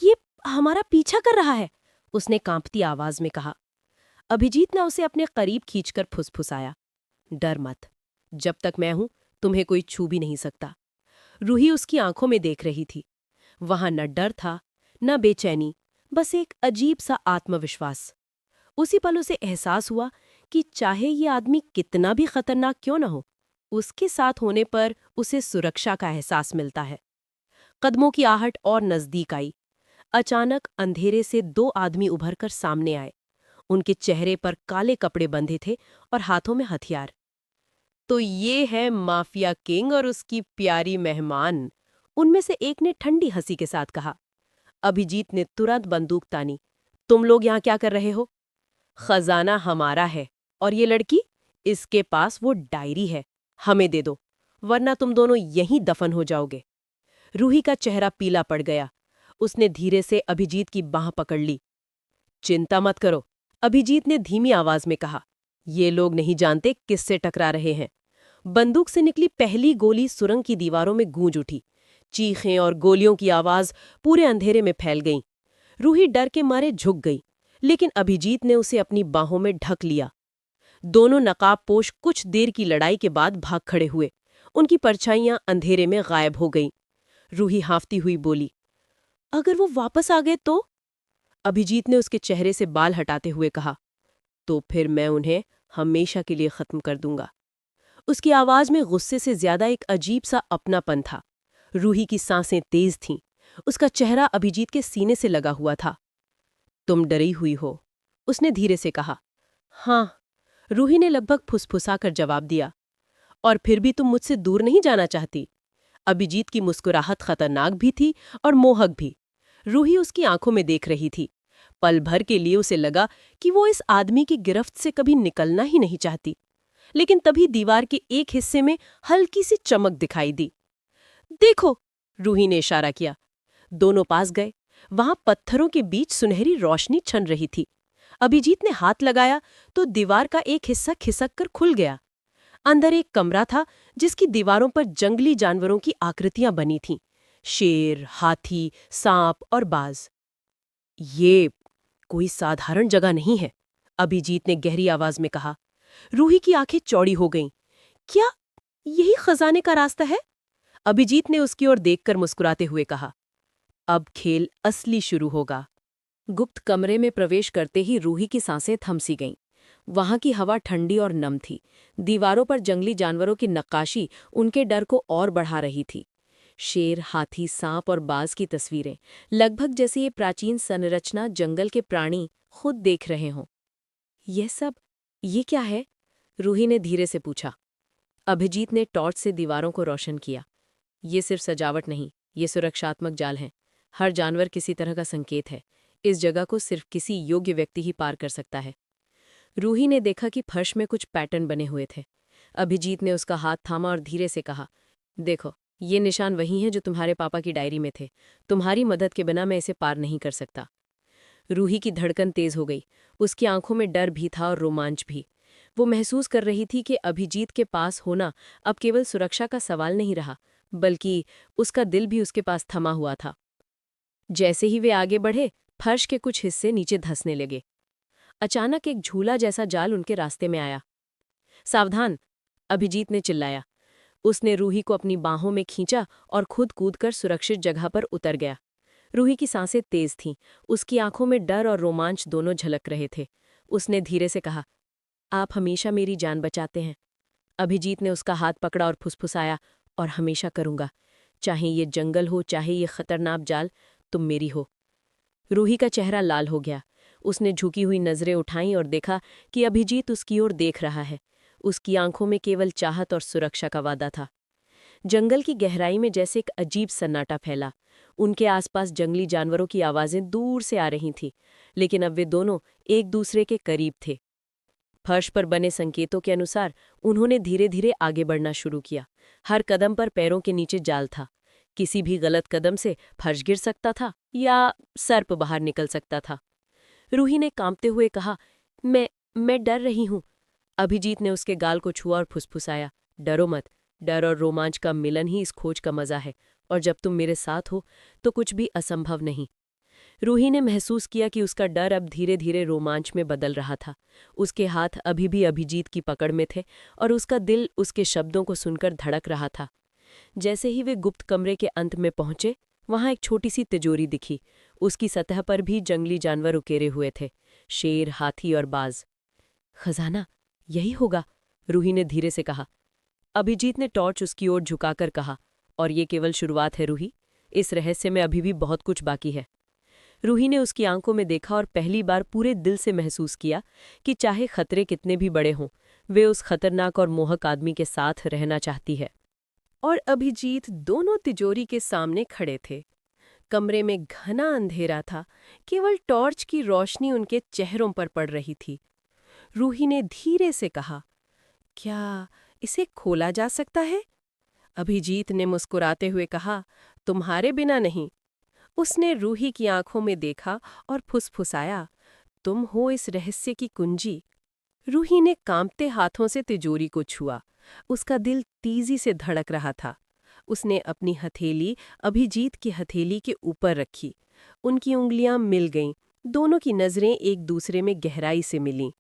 ये हमारा पीछा कर रहा है, उसने कांपती आवाज में कहा। अभिजीत ने उसे अपने करीब खींचकर फुसफुसाया। डर मत, जब तक मैं हूं तुम्हें कोई छू भी नहीं सकता। रूही उसकी आंखों में देख रही थी। वहां न डर था, न बेचैनी, बस एक अजीब सा आत्मविश्वास। उसी पल उसे एहसास हुआ कि चाहे ये आदमी कितना भी खतरनाक क्यों न हो, उसके साथ होने पर उसे सुरक्षा का एहसास मिलता है। कदमों की आहट और नजदीक आई। अचानक अंधेरे से दो आदमी उभर कर सामने आए। उनके चेहरे पर काले कपड़े बंधे थे और हाथों में हथियार। तो ये है माफिया किंग और उसकी प्यारी मेहमान, उनमें से एक ने ठंडी हंसी के साथ कहा। अभिजीत ने तुरंत बंदूक तानी। तुम लोग यहाँ क्या कर रहे हो? खजाना हमारा है, और ये लड़की, इसके पास वो डायरी है, हमें दे दो, वरना तुम दोनों यहीं दफन हो जाओगे। रूही का चेहरा पीला पड़ गया। उसने धीरे से अभिजीत की बांह पकड़ ली। चिंता मत करो, अभिजीत ने धीमी आवाज में कहा, ये लोग नहीं जानते किससे टकरा रहे हैं। बंदूक से निकली पहली गोली सुरंग की दीवारों में गूंज उठी। चीखें और गोलियों की आवाज पूरे अंधेरे में फैल गईं। रूही डर के मारे झुक गई, लेकिन अभिजीत ने उसे अपनी बाहों में ढक लिया। दोनों नकाबपोश कुछ देर की लड़ाई के बाद भाग खड़े हुए। उनकी परछाइयां अंधेरे में गायब हो गईं। रूही हांफती हुई बोली, अगर वो वापस आ गए तो? अभिजीत ने उसके चेहरे से बाल हटाते हुए कहा, तो फिर मैं उन्हें हमेशा के लिए खत्म कर दूंगा। उसकी आवाज में गुस्से से ज्यादा एक अजीब सा अपनापन था। रूही की सांसें तेज थीं। उसका चेहरा अभिजीत के सीने से लगा हुआ था। तुम डरी हुई हो, उसने धीरे से कहा। हाँ, रूही ने लगभग फुसफुसाकर जवाब दिया। और फिर भी तुम मुझसे दूर नहीं जाना चाहती? अभिजीत की मुस्कुराहट खतरनाक भी थी और मोहक भी। रूही उसकी आंखों में देख रही थी। पल भर के लिए उसे लगा कि वो इस आदमी की गिरफ्त से कभी निकलना ही नहीं चाहती। लेकिन तभी दीवार के एक हिस्से में हल्की सी चमक दिखाई दी। देखो, रूही ने इशारा किया। दोनों पास गए। वहां पत्थरों के बीच सुनहरी रोशनी छन रही थी। अभिजीत ने हाथ लगाया तो दीवार का एक हिस्सा खिसक कर खुल गया। अंदर एक कमरा था जिसकी दीवारों पर जंगली जानवरों की आकृतियां बनी थीं। शेर, हाथी, सांप और बाज। ये कोई साधारण जगह नहीं है, अभिजीत ने गहरी आवाज में कहा। रूही की आंखें चौड़ी हो गईं। क्या यही खजाने का रास्ता है? अभिजीत ने उसकी ओर देखकर मुस्कुराते हुए कहा। अब खेल असली शुरू होगा। गुप्त कमरे में प्रवेश करते ही रूही की सांसें थम सी गईं। वहां की हवा ठंडी और नम थी। दीवारों पर जंगली जानवरों की नक्काशी उनके डर को और बढ़ा रही थी। शेर, हाथी, सांप और बाज की तस्वीरें, लगभग जैसे ये प्राचीन संरचना जंगल के प्राणी खुद देख रहे हों। ये क्या है? रूही ने धीरे से पूछा। अभिजीत ने टॉर्च से दीवारों को रोशन किया। ये सिर्फ सजावट नहीं, ये सुरक्षात्मक जाल हैं। हर जानवर किसी तरह का संकेत है। इस जगह को सिर्फ किसी योग्य व्यक्ति ही पार कर सकता है। रूही ने देखा कि फर्श में कुछ पैटर्न बने हुए थे। अभिजीत ने उसका हाथ थामा और धीरे से कहा, देखो, ये निशान वही हैं जो तुम्हारे पापा की डायरी में थे। तुम्हारी मदद के बिना मैं इसे पार नहीं कर सकता। रूही की धड़कन तेज हो गई। उसकी आंखों में डर भी था और रोमांच भी। वो महसूस कर रही थी कि अभिजीत के पास होना अब केवल सुरक्षा का सवाल नहीं रहा, बल्कि उसका दिल भी उसके पास थमा हुआ था। जैसे ही वे आगे बढ़े, फर्श के कुछ हिस्से नीचे धंसने लगे। अचानक एक झूला जैसा जाल उनके रास्ते में आया। सावधान! अभिजीत ने चिल्लाया। उसने रूही को अपनी बाहों में खींचा और खुद कूदकर सुरक्षित जगह पर उतर गया। रूही की सांसें तेज थीं। उसकी आंखों में डर और रोमांच दोनों झलक रहे थे। उसने धीरे से कहा, आप हमेशा मेरी जान बचाते हैं। अभिजीत ने उसका हाथ पकड़ा और फुसफुसाया, और हमेशा करूंगा। चाहे ये जंगल हो, चाहे ये खतरनाक जाल, तुम मेरी हो। रूही का चेहरा लाल हो गया। उसने झुकी हुई नजरें उठाईं और देखा कि अभिजीत उसकी ओर देख रहा है। उसकी आंखों में केवल चाहत और सुरक्षा का वादा था। जंगल की गहराई में जैसे एक अजीब सन्नाटा फैला। उनके आसपास जंगली जानवरों की आवाजें दूर से आ रही थीं, लेकिन अब वे दोनों एक दूसरे के करीब थे। फर्श पर बने संकेतों के अनुसार उन्होंने धीरे धीरे आगे बढ़ना शुरू किया। हर कदम पर पैरों के नीचे जाल था। किसी भी गलत कदम से फर्श गिर सकता था या सर्प बाहर निकल सकता था। रूही ने कांपते हुए कहा, मैं डर रही हूं। अभिजीत ने उसके गाल को छुआ और फुसफुसाया, डरो मत। डर और रोमांच का मिलन ही इस खोज का मजा है, और जब तुम मेरे साथ हो तो कुछ भी असंभव नहीं। रूही ने महसूस किया कि उसका डर अब धीरे धीरे रोमांच में बदल रहा था। उसके हाथ अभी भी अभिजीत की पकड़ में थे और उसका दिल उसके शब्दों को सुनकर धड़क रहा था। जैसे ही वे गुप्त कमरे के अंत में पहुंचे, वहां एक छोटी सी तिजोरी दिखी। उसकी सतह पर भी जंगली जानवर उकेरे हुए थे, शेर, हाथी और बाज। खजाना यही होगा, रूही ने धीरे से कहा। अभिजीत ने टॉर्च उसकी ओर झुकाकर कहा, और ये केवल शुरुआत है रूही। इस रहस्य में अभी भी बहुत कुछ बाकी है। रूही ने उसकी आंखों में देखा और पहली बार पूरे दिल से महसूस किया कि चाहे खतरे कितने भी बड़े हों, वे उस खतरनाक और मोहक आदमी के साथ रहना चाहती है। और अभिजीत दोनों तिजोरी के सामने खड़े थे। कमरे में घना अंधेरा था, केवल टॉर्च की रोशनी उनके चेहरों पर पड़ रही थी। रूही ने धीरे से कहा, क्या इसे खोला जा सकता है? अभिजीत ने मुस्कुराते हुए कहा, तुम्हारे बिना नहीं। उसने रूही की आंखों में देखा और फुसफुसाया, तुम हो इस रहस्य की कुंजी। रूही ने कांपते हाथों से तिजोरी को छुआ। उसका दिल तेजी से धड़क रहा था। उसने अपनी हथेली अभिजीत की हथेली के ऊपर रखी। उनकी उंगलियां मिल गईं। दोनों की नजरें एक दूसरे में गहराई से मिलीं।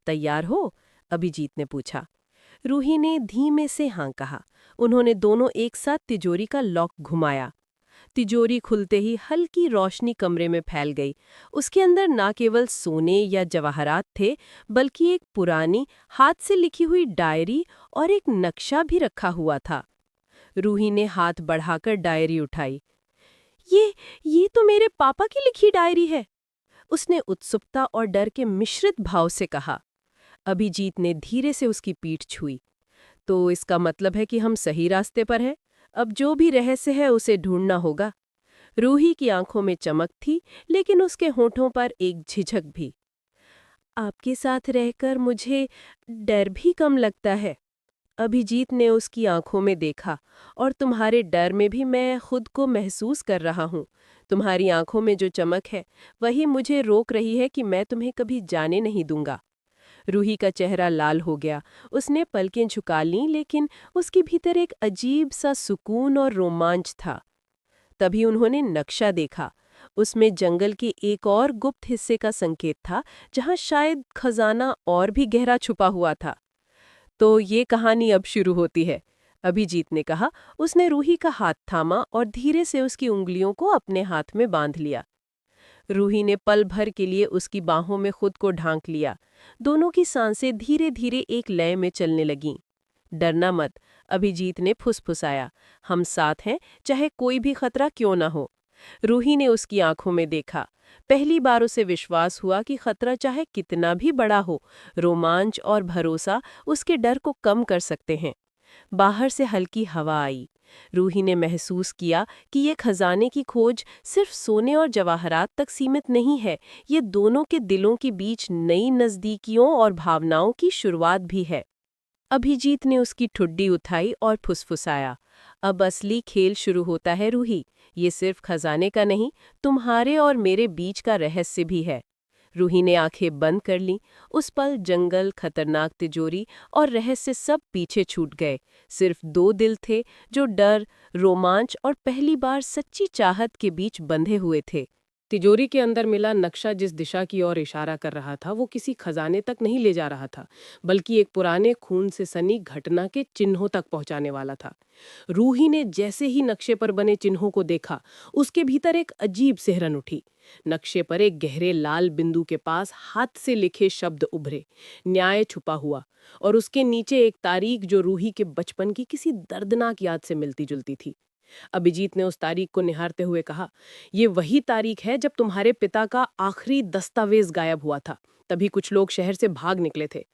तैयार हो? अभिजीत ने पूछा। रूही ने धीमे से हाँ कहा। उन्होंने दोनों एक साथ तिजोरी का लॉक घुमाया। तिजोरी खुलते ही हल्की रोशनी कमरे में फैल गई। उसके अंदर ना केवल सोने या जवाहरात थे, बल्कि एक पुरानी हाथ से लिखी हुई डायरी और एक नक्शा भी रखा हुआ था। रूही ने हाथ बढ़ाकर डायरी उठाई। ये तो मेरे पापा की लिखी डायरी है, उसने उत्सुकता और डर के मिश्रित भाव से कहा। अभिजीत ने धीरे से उसकी पीठ छुई। तो इसका मतलब है कि हम सही रास्ते पर हैं। अब जो भी रहस्य है उसे ढूंढना होगा। रूही की आंखों में चमक थी, लेकिन उसके होठों पर एक झिझक भी। आपके साथ रहकर मुझे डर भी कम लगता है। अभिजीत ने उसकी आंखों में देखा। और तुम्हारे डर में भी मैं खुद को महसूस कर रहा हूँ। तुम्हारी आंखों में जो चमक है, वही मुझे रोक रही है कि मैं तुम्हें कभी जाने नहीं दूंगा। रूही का चेहरा लाल हो गया। उसने पलकें झुका लीं, लेकिन उसके भीतर एक अजीब सा सुकून और रोमांच था। तभी उन्होंने नक्शा देखा। उसमें जंगल के एक और गुप्त हिस्से का संकेत था, जहां शायद खजाना और भी गहरा छुपा हुआ था। तो ये कहानी अब शुरू होती है, अभिजीत ने कहा। उसने रूही का हाथ थामा और धीरे से उसकी उंगलियों को अपने हाथ में बांध लिया। रूही ने पल भर के लिए उसकी बाहों में खुद को ढांक लिया। दोनों की सांसें धीरे धीरे एक लय में चलने लगीं। डरना मत, अभिजीत ने फुसफुसाया। हम साथ हैं, चाहे कोई भी खतरा क्यों न हो। रूही ने उसकी आंखों में देखा। पहली बार उसे विश्वास हुआ कि खतरा चाहे कितना भी बड़ा हो, रोमांच और भरोसा उसके डर को कम कर सकते हैं। बाहर से हल्की हवा आई। रूही ने महसूस किया कि ये खजाने की खोज सिर्फ सोने और जवाहरात तक सीमित नहीं है, ये दोनों के दिलों के बीच नई नज़दीकियों और भावनाओं की शुरुआत भी है। अभिजीत ने उसकी ठुड्डी उठाई और फुसफुसाया। अब असली खेल शुरू होता है रूही। ये सिर्फ खजाने का नहीं, तुम्हारे और मेरे बीच का रहस्य भी है। रूही ने आंखें बंद कर लीं। उस पल जंगल, खतरनाक तिजोरी और रहस्य सब पीछे छूट गए। सिर्फ दो दिल थे, जो डर, रोमांच और पहली बार सच्ची चाहत के बीच बंधे हुए थे। तिजोरी के अंदर मिला नक्शा जिस दिशा की ओर इशारा कर रहा था, वो किसी खजाने तक नहीं ले जा रहा था, बल्कि एक पुराने खून से सनी घटना के चिन्हों तक पहुंचाने वाला था। रूही ने जैसे ही नक्शे पर बने चिन्हों को देखा, उसके भीतर एक अजीब सिहरन उठी। नक्शे पर एक गहरे लाल बिंदु के पास हाथ से लिखे शब्द उभरे, न्याय छुपा हुआ, और उसके नीचे एक तारीख जो रूही के बचपन की किसी दर्दनाक याद से मिलती जुलती थी। अभिजीत ने उस तारीख को निहारते हुए कहा, ये वही तारीख है जब तुम्हारे पिता का आखिरी दस्तावेज गायब हुआ था। तभी कुछ लोग शहर से भाग निकले थे।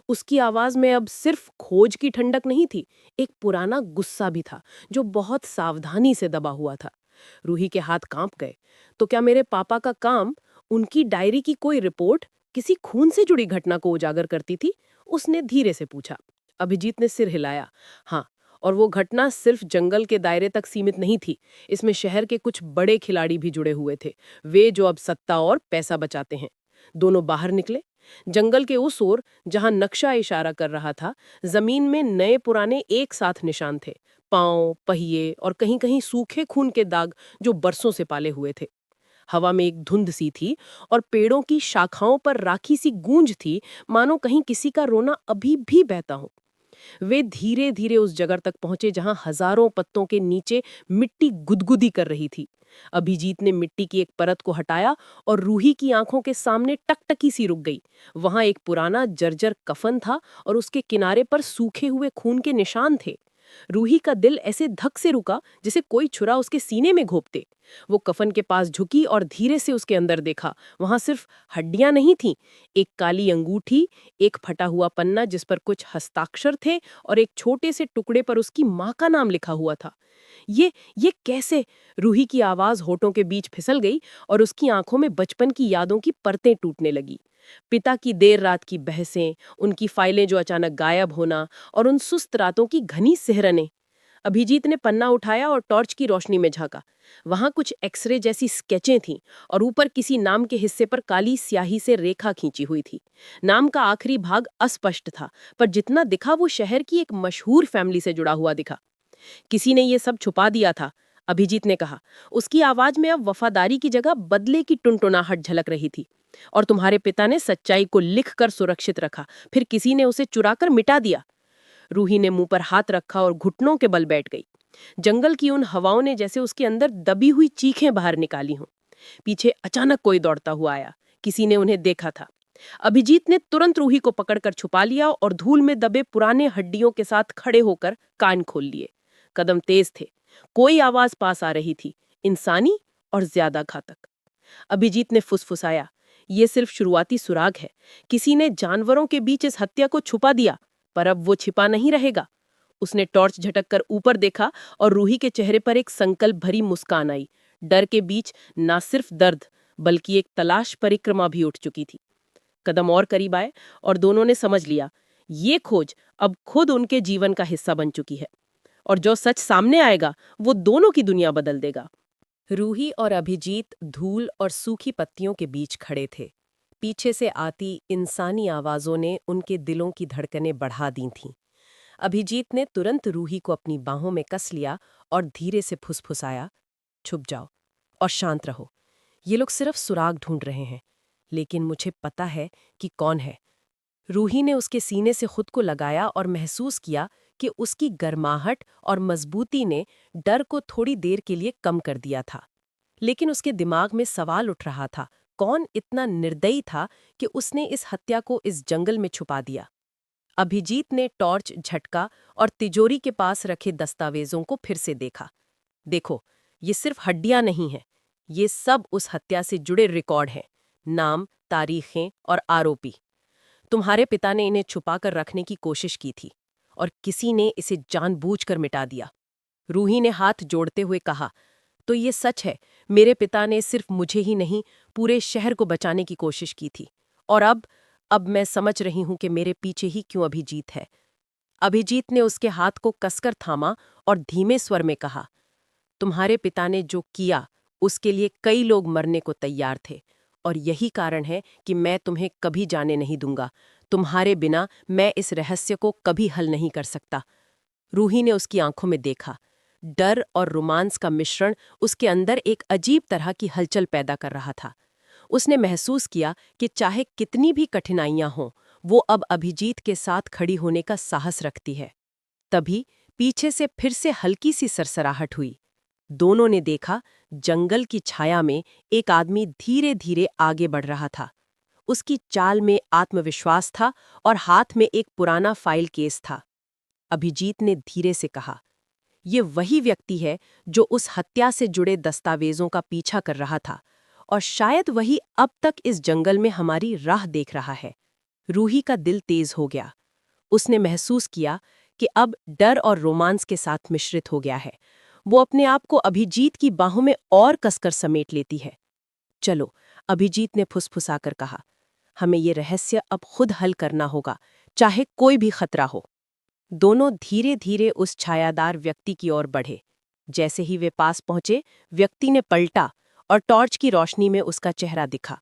उसकी आवाज में अब सिर्फ खोज की ठंडक नहीं थी, एक पुराना गुस्सा भी था, जो बहुत सावधानी से दबा हुआ था। रूही के हाथ कांप गए। तो क्या मेरे पापा का काम, उनकी डायरी की कोई रिपोर्ट, किसी खून से जुड़ी घटना को उजागर करती थी? उसने धीरे से पूछा। अभिजीत ने सिर हिलाया। हाँ, और वो घटना सिर्फ जंगल के दायरे तक सीमित नहीं थी। इसमें शहर के कुछ बड़े खिलाड़ी भी जुड़े हुए थे, वे जो अब सत्ता और पैसा बचाते हैं। दोनों बाहर निकले। जंगल के उस ओर, जहां नक्शा इशारा कर रहा था, जमीन में नए पुराने एक साथ निशान थे, पांव, पहिए और कहीं कहीं सूखे खून के दाग जो बरसों से पाले हुए थे। हवा में एक धुंध सी थी और पेड़ों की शाखाओं पर राखी सी गूंज थी, मानो कहीं किसी का रोना अभी भी बहता हो। वे धीरे धीरे उस जगह तक पहुंचे जहां हजारों पत्तों के नीचे मिट्टी गुदगुदी कर रही थी। अभिजीत ने मिट्टी की एक परत को हटाया और रूही की आंखों के सामने टकटकी सी रुक गई। वहां एक पुराना जर्जर कफन था और उसके किनारे पर सूखे हुए खून के निशान थे। रूही का दिल ऐसे धक से रुका जैसे कोई छुरा उसके सीने में घोंपते। वो कफन के पास झुकी और धीरे से उसके अंदर देखा। वहां सिर्फ हड्डियां नहीं थीं, एक काली अंगूठी, एक फटा हुआ पन्ना जिस पर कुछ हस्ताक्षर थे और एक छोटे से टुकड़े पर उसकी माँ का नाम लिखा हुआ था। ये कैसे? रूही की आवाज होठों के बीच फिसल गई और उसकी आंखों में बचपन की यादों की परतें टूटने लगी। पिता की देर रात की बहसें, उनकी फाइलें जो अचानक गायब होना और उन सुस्त रातों की घनी सिहरनें। अभिजीत ने पन्ना उठाया और टॉर्च की रोशनी में झांका। वहां कुछ एक्सरे जैसी स्केचें थीं और ऊपर किसी नाम के हिस्से पर काली स्याही से रेखा खींची हुई थी। नाम का आखिरी भाग अस्पष्ट था, पर जितना दिखा वो शहर की एक मशहूर फैमिली से जुड़ा हुआ दिखा। किसी ने ये सब छुपा दिया था, अभिजीत ने कहा। उसकी आवाज में अब वफादारी की जगह बदले की टुनटुनाहट झलक रही थी। और तुम्हारे पिता ने सच्चाई को लिखकर सुरक्षित रखा, फिर किसी ने उसे चुराकर मिटा दिया। रूही ने मुंह पर हाथ रखा और घुटनों के बल बैठ गई। जंगल की उन हवाओं ने जैसे उसके अंदर दबी हुई चीखें बाहर निकाली हों। पीछे अचानक कोई दौड़ता हुआ आया। किसी ने उन्हें देखा था। अभिजीत ने तुरंत रूही को पकड़कर छुपा लिया और धूल में दबे पुराने हड्डियों के साथ खड़े होकर कान खोल लिए। कदम तेज थे। कोई आवाज पास आ रही थी, इंसानी और ज्यादा घातक। अभिजीत ने फुसफुसाया, ये सिर्फ शुरुआती सुराग है। किसी ने जानवरों के बीच इस हत्या को छुपा दिया, पर अब वो छिपा नहीं रहेगा। उसने टॉर्च झटक कर ऊपर देखा और रूही के चेहरे पर एक संकल्प भरी मुस्कान आई। डर के बीच ना सिर्फ दर्द, बल्कि एक तलाश परिक्रमा भी उठ चुकी थी। कदम और करीब आए और दोनों ने समझ लिया, ये खोज अब खुद उनके जीवन का हिस्सा बन चुकी है। और जो सच सामने आएगा वो दोनों की दुनिया बदल देगा। रूही और अभिजीत धूल और सूखी पत्तियों के बीच खड़े थे। पीछे से आती इंसानी आवाजों ने उनके दिलों की धड़कनें बढ़ा दी थीं। अभिजीत ने तुरंत रूही को अपनी बाहों में कस लिया और धीरे से फुसफुसाया, छुप जाओ और शांत रहो। ये लोग सिर्फ सुराग ढूंढ रहे हैं, लेकिन मुझे पता है कि कौन है। रूही ने उसके सीने से खुद को लगाया और महसूस किया कि उसकी गर्माहट और मजबूती ने डर को थोड़ी देर के लिए कम कर दिया था। लेकिन उसके दिमाग में सवाल उठ रहा था, कौन इतना निर्दयी था कि उसने इस हत्या को इस जंगल में छुपा दिया। अभिजीत ने टॉर्च झटका और तिजोरी के पास रखे दस्तावेजों को फिर से देखा। देखो, ये सिर्फ हड्डियां नहीं हैं, ये सब उस हत्या से जुड़े रिकॉर्ड हैं, नाम, तारीखें और आरोपी। तुम्हारे पिता ने इन्हें छुपाकर रखने की कोशिश की थी और किसी ने इसे जानबूझकर मिटा दिया। रूही ने हाथ जोड़ते हुए कहा, तो ये सच है, मेरे पिता ने सिर्फ मुझे ही नहीं, पूरे शहर को बचाने की कोशिश की थी। और अब मैं समझ रही हूं कि मेरे पीछे ही क्यों अभिजीत है। अभिजीत ने उसके हाथ को कसकर थामा और धीमे स्वर में कहा, तुम्हारे पिता ने जो किया उसके लिए कई लोग मरने को तैयार थे, और यही कारण है कि मैं तुम्हें कभी जाने नहीं दूंगा। तुम्हारे बिना मैं इस रहस्य को कभी हल नहीं कर सकता। रूही ने उसकी आंखों में देखा। डर और रोमांस का मिश्रण उसके अंदर एक अजीब तरह की हलचल पैदा कर रहा था। उसने महसूस किया कि चाहे कितनी भी कठिनाइयां हों, वो अब अभिजीत के साथ खड़ी होने का साहस रखती है। तभी पीछे से फिर से हल्की सी सरसराहट हुई। दोनों ने देखा, जंगल की छाया में एक आदमी धीरे धीरे आगे बढ़ रहा था। उसकी चाल में आत्मविश्वास था और हाथ में एक पुराना फाइल केस था। अभिजीत ने धीरे से कहा, ये वही व्यक्ति है जो उस हत्या से जुड़े दस्तावेजों का पीछा कर रहा था, और शायद वही अब तक इस जंगल में हमारी राह देख रहा है। रूही का दिल तेज हो गया। उसने महसूस किया कि अब डर और रोमांस के साथ मिश्रित हो गया है। वो अपने आप को अभिजीत की बाहों में और कसकर समेट लेती है। चलो, अभिजीत ने फुसफुसाकर कहा, हमें ये रहस्य अब खुद हल करना होगा, चाहे कोई भी खतरा हो। दोनों धीरे धीरे उस छायादार व्यक्ति की ओर बढ़े। जैसे ही वे पास पहुंचे, व्यक्ति ने पलटा और टॉर्च की रोशनी में उसका चेहरा दिखा।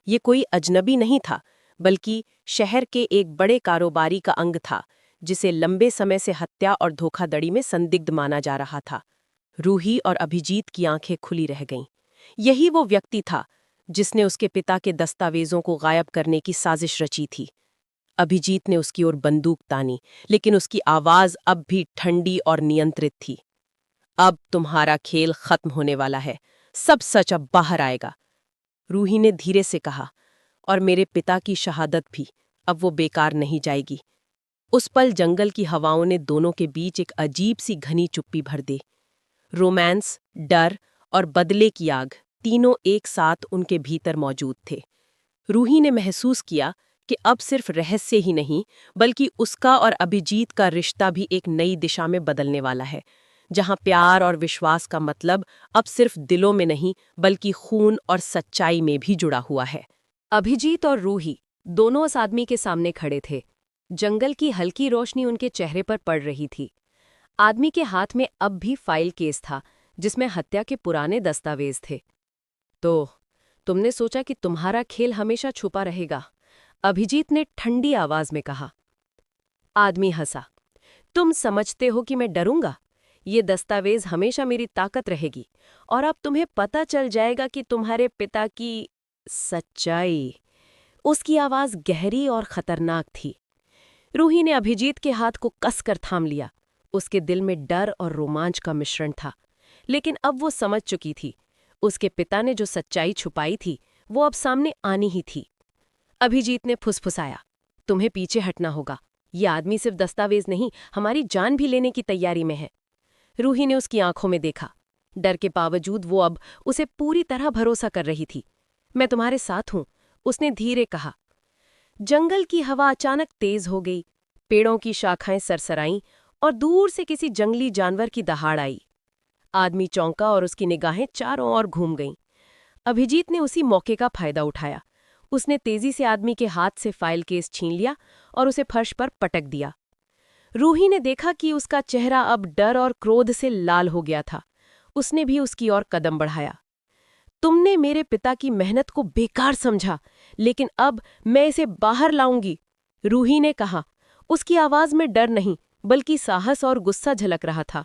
ये कोई अजनबी नहीं था, बल्कि शहर के एक बड़े कारोबारी का अंग था, जिसे लंबे समय से हत्या और धोखाधड़ी में संदिग्ध माना जा रहा था। रूही और अभिजीत की आंखें खुली रह गईं। यही वो व्यक्ति था जिसने उसके पिता के दस्तावेजों को गायब करने की साजिश रची थी। अभिजीत ने उसकी ओर बंदूक तानी, लेकिन उसकी आवाज अब भी ठंडी और नियंत्रित थी। अब तुम्हारा खेल खत्म होने वाला है, सब सच अब बाहर आएगा। रूही ने धीरे से कहा, और मेरे पिता की शहादत भी अब वो बेकार नहीं जाएगी। उस पल जंगल की हवाओं ने दोनों के बीच एक अजीब सी घनी चुप्पी भर दी। रोमांस, डर और बदले की आग तीनों एक साथ उनके भीतर मौजूद थे। रूही ने महसूस किया कि अब सिर्फ रहस्य ही नहीं, बल्कि उसका और अभिजीत का रिश्ता भी एक नई दिशा में बदलने वाला है, जहां प्यार और विश्वास का मतलब अब सिर्फ दिलों में नहीं, बल्कि खून और सच्चाई में भी जुड़ा हुआ है। अभिजीत और रूही दोनों उस आदमी के सामने खड़े थे। जंगल की हल्की रोशनी उनके चेहरे पर पड़ रही थी। आदमी के हाथ में अब भी फाइल केस था जिसमें हत्या के पुराने दस्तावेज थे। तो तुमने सोचा कि तुम्हारा खेल हमेशा छुपा रहेगा? अभिजीत ने ठंडी आवाज में कहा। आदमी हंसा। तुम समझते हो कि मैं डरूंगा? ये दस्तावेज हमेशा मेरी ताकत रहेगी और अब तुम्हें पता चल जाएगा कि तुम्हारे पिता की सच्चाई। उसकी आवाज गहरी और खतरनाक थी। रूही ने अभिजीत के हाथ को कसकर थाम लिया। उसके दिल में डर और रोमांच का मिश्रण था, लेकिन अब वो समझ चुकी थी। उसके पिता ने जो सच्चाई छुपाई थी वो अब सामने आनी ही थी। अभिजीत ने फुसफुसाया, तुम्हें पीछे हटना होगा। ये आदमी सिर्फ दस्तावेज नहीं, हमारी जान भी लेने की तैयारी में है। रूही ने उसकी आंखों में देखा। डर के बावजूद वो अब उसे पूरी तरह भरोसा कर रही थी। मैं तुम्हारे साथ हूं, उसने धीरे कहा। जंगल की हवा अचानक तेज हो गई। पेड़ों की शाखाएं सरसराईं और दूर से किसी जंगली जानवर की दहाड़ आई। आदमी चौंका और उसकी निगाहें चारों ओर घूम गईं। अभिजीत ने उसी मौके का फायदा उठाया। उसने तेजी से आदमी के हाथ से फाइल केस छीन लिया और उसे फर्श पर पटक दिया। रूही ने देखा कि उसका चेहरा अब डर और क्रोध से लाल हो गया था। उसने भी उसकी ओर कदम बढ़ाया। तुमने मेरे पिता की मेहनत को बेकार समझा, लेकिन अब मैं इसे बाहर लाऊंगी, रूही ने कहा। उसकी आवाज में डर नहीं, बल्कि साहस और गुस्सा झलक रहा था।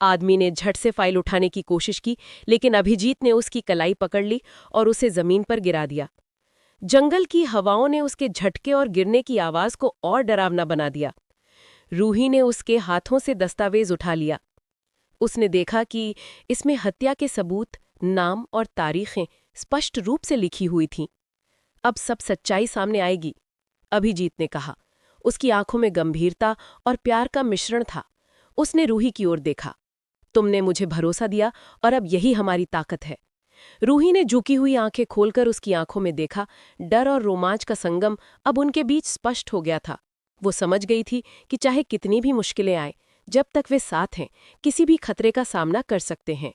आदमी ने झट से फाइल उठाने की कोशिश की, लेकिन अभिजीत ने उसकी कलाई पकड़ ली और उसे जमीन पर गिरा दिया। जंगल की हवाओं ने उसके झटके और गिरने की आवाज को और डरावना बना दिया। रूही ने उसके हाथों से दस्तावेज उठा लिया। उसने देखा कि इसमें हत्या के सबूत, नाम और तारीखें स्पष्ट रूप से लिखी हुई थीं। अब सब सच्चाई सामने आएगी, अभिजीत ने कहा। उसकी आंखों में गंभीरता और प्यार का मिश्रण था। उसने रूही की ओर देखा। तुमने मुझे भरोसा दिया और अब यही हमारी ताकत है। रूही ने झुकी हुई आंखें खोलकर उसकी आंखों में देखा। डर और रोमांच का संगम अब उनके बीच स्पष्ट हो गया था। वो समझ गई थी कि चाहे कितनी भी मुश्किलें आए, जब तक वे साथ हैं, किसी भी खतरे का सामना कर सकते हैं।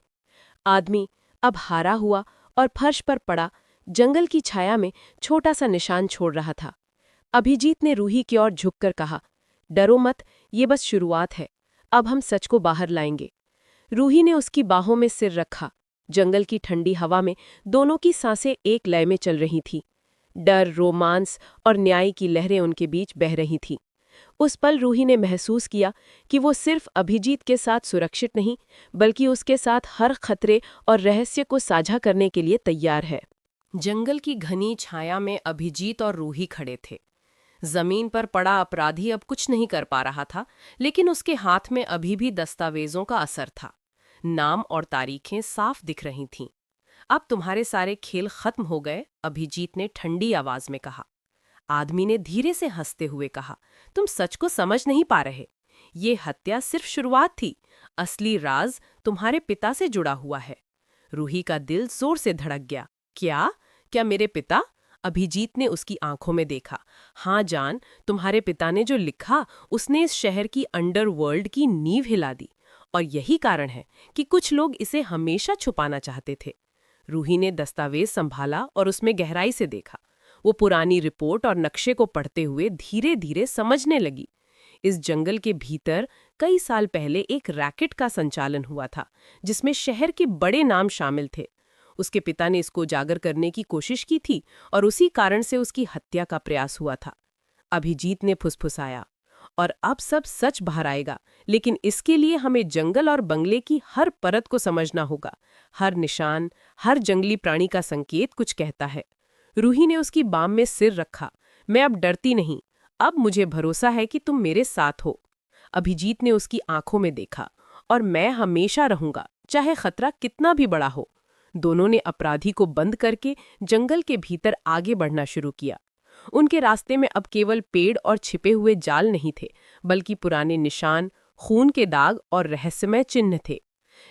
आदमी अब हारा हुआ और फर्श पर पड़ा जंगल की छाया में छोटा सा निशान छोड़ रहा था। अभिजीत ने रूही की ओर झुककर कहा, डरो मत, ये बस शुरुआत है। अब हम सच को बाहर लाएंगे। रूही ने उसकी बाहों में सिर रखा। जंगल की ठंडी हवा में दोनों की सांसें एक लय में चल रही थीं। डर, रोमांस और न्याय की लहरें उनके बीच बह रही थीं। उस पल रूही ने महसूस किया कि वो सिर्फ अभिजीत के साथ सुरक्षित नहीं, बल्कि उसके साथ हर खतरे और रहस्य को साझा करने के लिए तैयार है। जंगल की घनी छाया में अभिजीत और रूही खड़े थे। जमीन पर पड़ा अपराधी अब कुछ नहीं कर पा रहा था, लेकिन उसके हाथ में अभी भी दस्तावेजों का असर था। नाम और तारीखें साफ दिख रही थीं। अब तुम्हारे सारे खेल खत्म हो गए, अभिजीत ने ठंडी आवाज में कहा। आदमी ने धीरे से हंसते हुए कहा, तुम सच को समझ नहीं पा रहे। ये हत्या सिर्फ शुरुआत थी। असली राज तुम्हारे पिता से जुड़ा हुआ है। रूही का दिल जोर से धड़क गया। क्या मेरे पिता? अभिजीत ने उसकी आंखों में देखा। हाँ जान, तुम्हारे पिता ने जो लिखा, उसने इस शहर की अंडरवर्ल्ड की नींव हिला दी। और यही कारण है कि कुछ लोग इसे हमेशा छुपाना चाहते थे। रूही ने दस्तावेज संभाला और उसमें गहराई से देखा। वो पुरानी रिपोर्ट और नक्शे को पढ़ते हुए धीरे धीरे समझने लगी। इस जंगल के भीतर कई साल पहले एक रैकेट का संचालन हुआ था, जिसमें शहर के बड़े नाम शामिल थे। उसके पिता ने इसको उजागर करने की कोशिश की थी और उसी कारण से उसकी हत्या का प्रयास हुआ था। अभिजीत ने फुसफुसाया, और अब सब सच बाहर आएगा, लेकिन इसके लिए हमें जंगल और बंगले की हर परत को समझना होगा। हर निशान, हर जंगली प्राणी का संकेत कुछ कहता है। रूही ने उसकी बाम में सिर रखा। मैं अब डरती नहीं, अब मुझे भरोसा है कि तुम मेरे साथ हो। अभिजीत ने उसकी आंखों में देखा। और मैं हमेशा रहूंगा, चाहे खतरा कितना भी बड़ा हो। दोनों ने अपराधी को बंद करके जंगल के भीतर आगे बढ़ना शुरू किया। उनके रास्ते में अब केवल पेड़ और छिपे हुए जाल नहीं थे, बल्कि पुराने निशान, खून के दाग और रहस्यमय चिन्ह थे।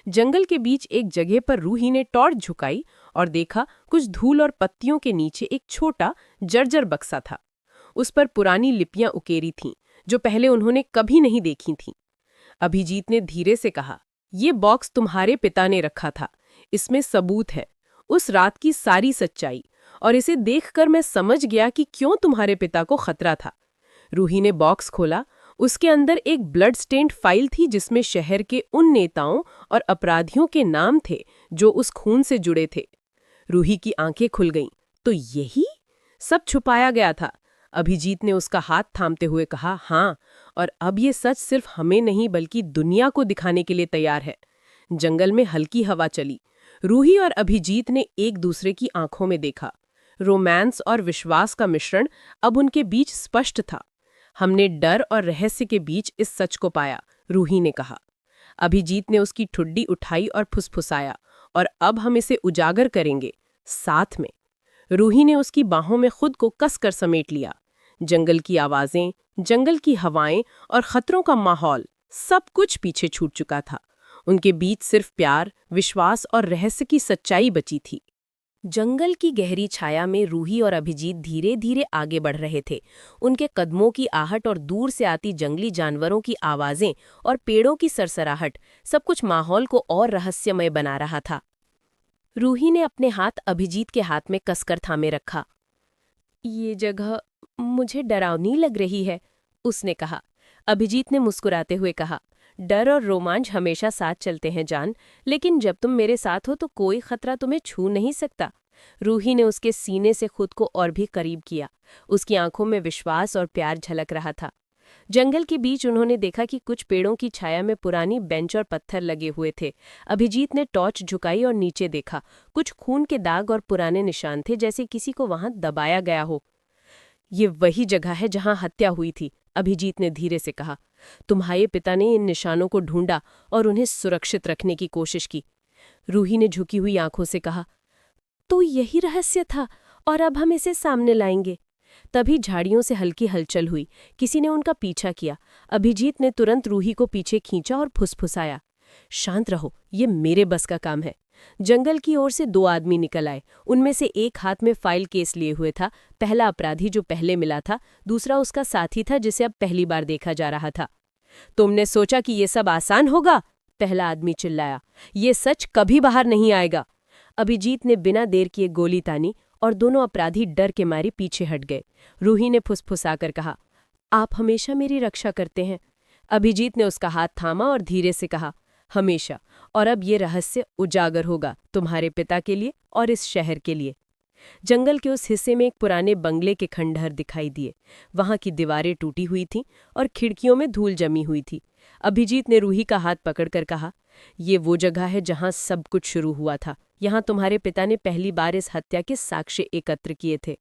जंगल के बीच एक जगह पर रूही ने टॉर्च झुकाई और देखा, कुछ धूल और पत्तियों के नीचे एक छोटा जर्जर बक्सा था। उस पर पुरानी लिपियां उकेरी थीं, जो पहले उन्होंने कभी नहीं देखी थीं। अभिजीत ने धीरे से कहा, ये बॉक्स तुम्हारे पिता ने रखा था। इसमें सबूत है, उस रात की सारी सच्चाई, और इसे देखकर मैं समझ गया कि क्यों तुम्हारे पिता को खतरा था। रूही ने बॉक्स खोला। उसके अंदर एक ब्लड स्टेन्ड फाइल थी जिसमें शहर के उन नेताओं और अपराधियों के नाम थे जो उस खून से जुड़े थे। रूही की आंखें खुल गईं। तो यही सब छुपाया गया था। अभिजीत ने उसका हाथ थामते हुए कहा, हाँ, और अब ये सच सिर्फ हमें नहीं बल्कि दुनिया को दिखाने के लिए तैयार है। जंगल में हल्की हवा चली। रूही और अभिजीत ने एक दूसरे की आंखों में देखा। रोमांस और विश्वास का मिश्रण अब उनके बीच स्पष्ट था। हमने डर और रहस्य के बीच इस सच को पाया, रूही ने कहा। अभिजीत ने उसकी ठुड्डी उठाई और फुसफुसाया, और अब हम इसे उजागर करेंगे, साथ में। रूही ने उसकी बाहों में खुद को कसकर समेट लिया। जंगल की आवाजें, जंगल की हवाएं और खतरों का माहौल, सब कुछ पीछे छूट चुका था। उनके बीच सिर्फ प्यार, विश्वास और रहस्य की सच्चाई बची थी। जंगल की गहरी छाया में रूही और अभिजीत धीरे धीरे आगे बढ़ रहे थे। उनके कदमों की आहट और दूर से आती जंगली जानवरों की आवाजें और पेड़ों की सरसराहट, सब कुछ माहौल को और रहस्यमय बना रहा था। रूही ने अपने हाथ अभिजीत के हाथ में कसकर थामे रखा। ये जगह मुझे डरावनी लग रही है, उसने कहा। अभिजीत ने मुस्कुराते हुए कहा, डर और रोमांच हमेशा साथ चलते हैं जान, लेकिन जब तुम मेरे साथ हो तो कोई खतरा तुम्हें छू नहीं सकता। रूही ने उसके सीने से खुद को और भी करीब किया। उसकी आंखों में विश्वास और प्यार झलक रहा था। जंगल के बीच उन्होंने देखा कि कुछ पेड़ों की छाया में पुरानी बेंच और पत्थर लगे हुए थे। अभिजीत ने टॉर्च झुकाई और नीचे देखा। कुछ खून के दाग और पुराने निशान थे, जैसे किसी को वहां दबाया गया हो। ये वही जगह है जहां हत्या हुई थी, अभिजीत ने धीरे से कहा। तुम्हारे पिता ने इन निशानों को ढूंढा और उन्हें सुरक्षित रखने की कोशिश की। रूही ने झुकी हुई आंखों से कहा, तो यही रहस्य था और अब हम इसे सामने लाएंगे। तभी झाड़ियों से हल्की हलचल हुई। किसी ने उनका पीछा किया। अभिजीत ने तुरंत रूही को पीछे खींचा और फुसफुसाया, शांत रहो, ये मेरे बस का काम है। जंगल की ओर से दो आदमी निकल आए। उनमें से एक हाथ में फाइल केस लिए हुए था। पहला अपराधी जो पहले मिला था, दूसरा उसका साथी था जिसे अब पहली बार देखा जा रहा था। तुमने सोचा कि ये सब आसान होगा? पहला आदमी चिल्लाया। ये सच कभी बाहर नहीं आएगा। अभिजीत ने बिना देर किए गोली तानी और दोनों अपराधी डर के मारे पीछे हट गए। रूही ने फुसफुसाकर कहा, आप हमेशा मेरी रक्षा करते हैं। अभिजीत ने उसका हाथ थामा और धीरे से कहा, हमेशा, और अब ये रहस्य उजागर होगा, तुम्हारे पिता के लिए और इस शहर के लिए। जंगल के उस हिस्से में एक पुराने बंगले के खंडहर दिखाई दिए। वहां की दीवारें टूटी हुई थीं और खिड़कियों में धूल जमी हुई थी। अभिजीत ने रूही का हाथ पकड़कर कहा, ये वो जगह है जहां सब कुछ शुरू हुआ था। यहाँ तुम्हारे पिता ने पहली बार इस हत्या के साक्ष्य एकत्र किए थे।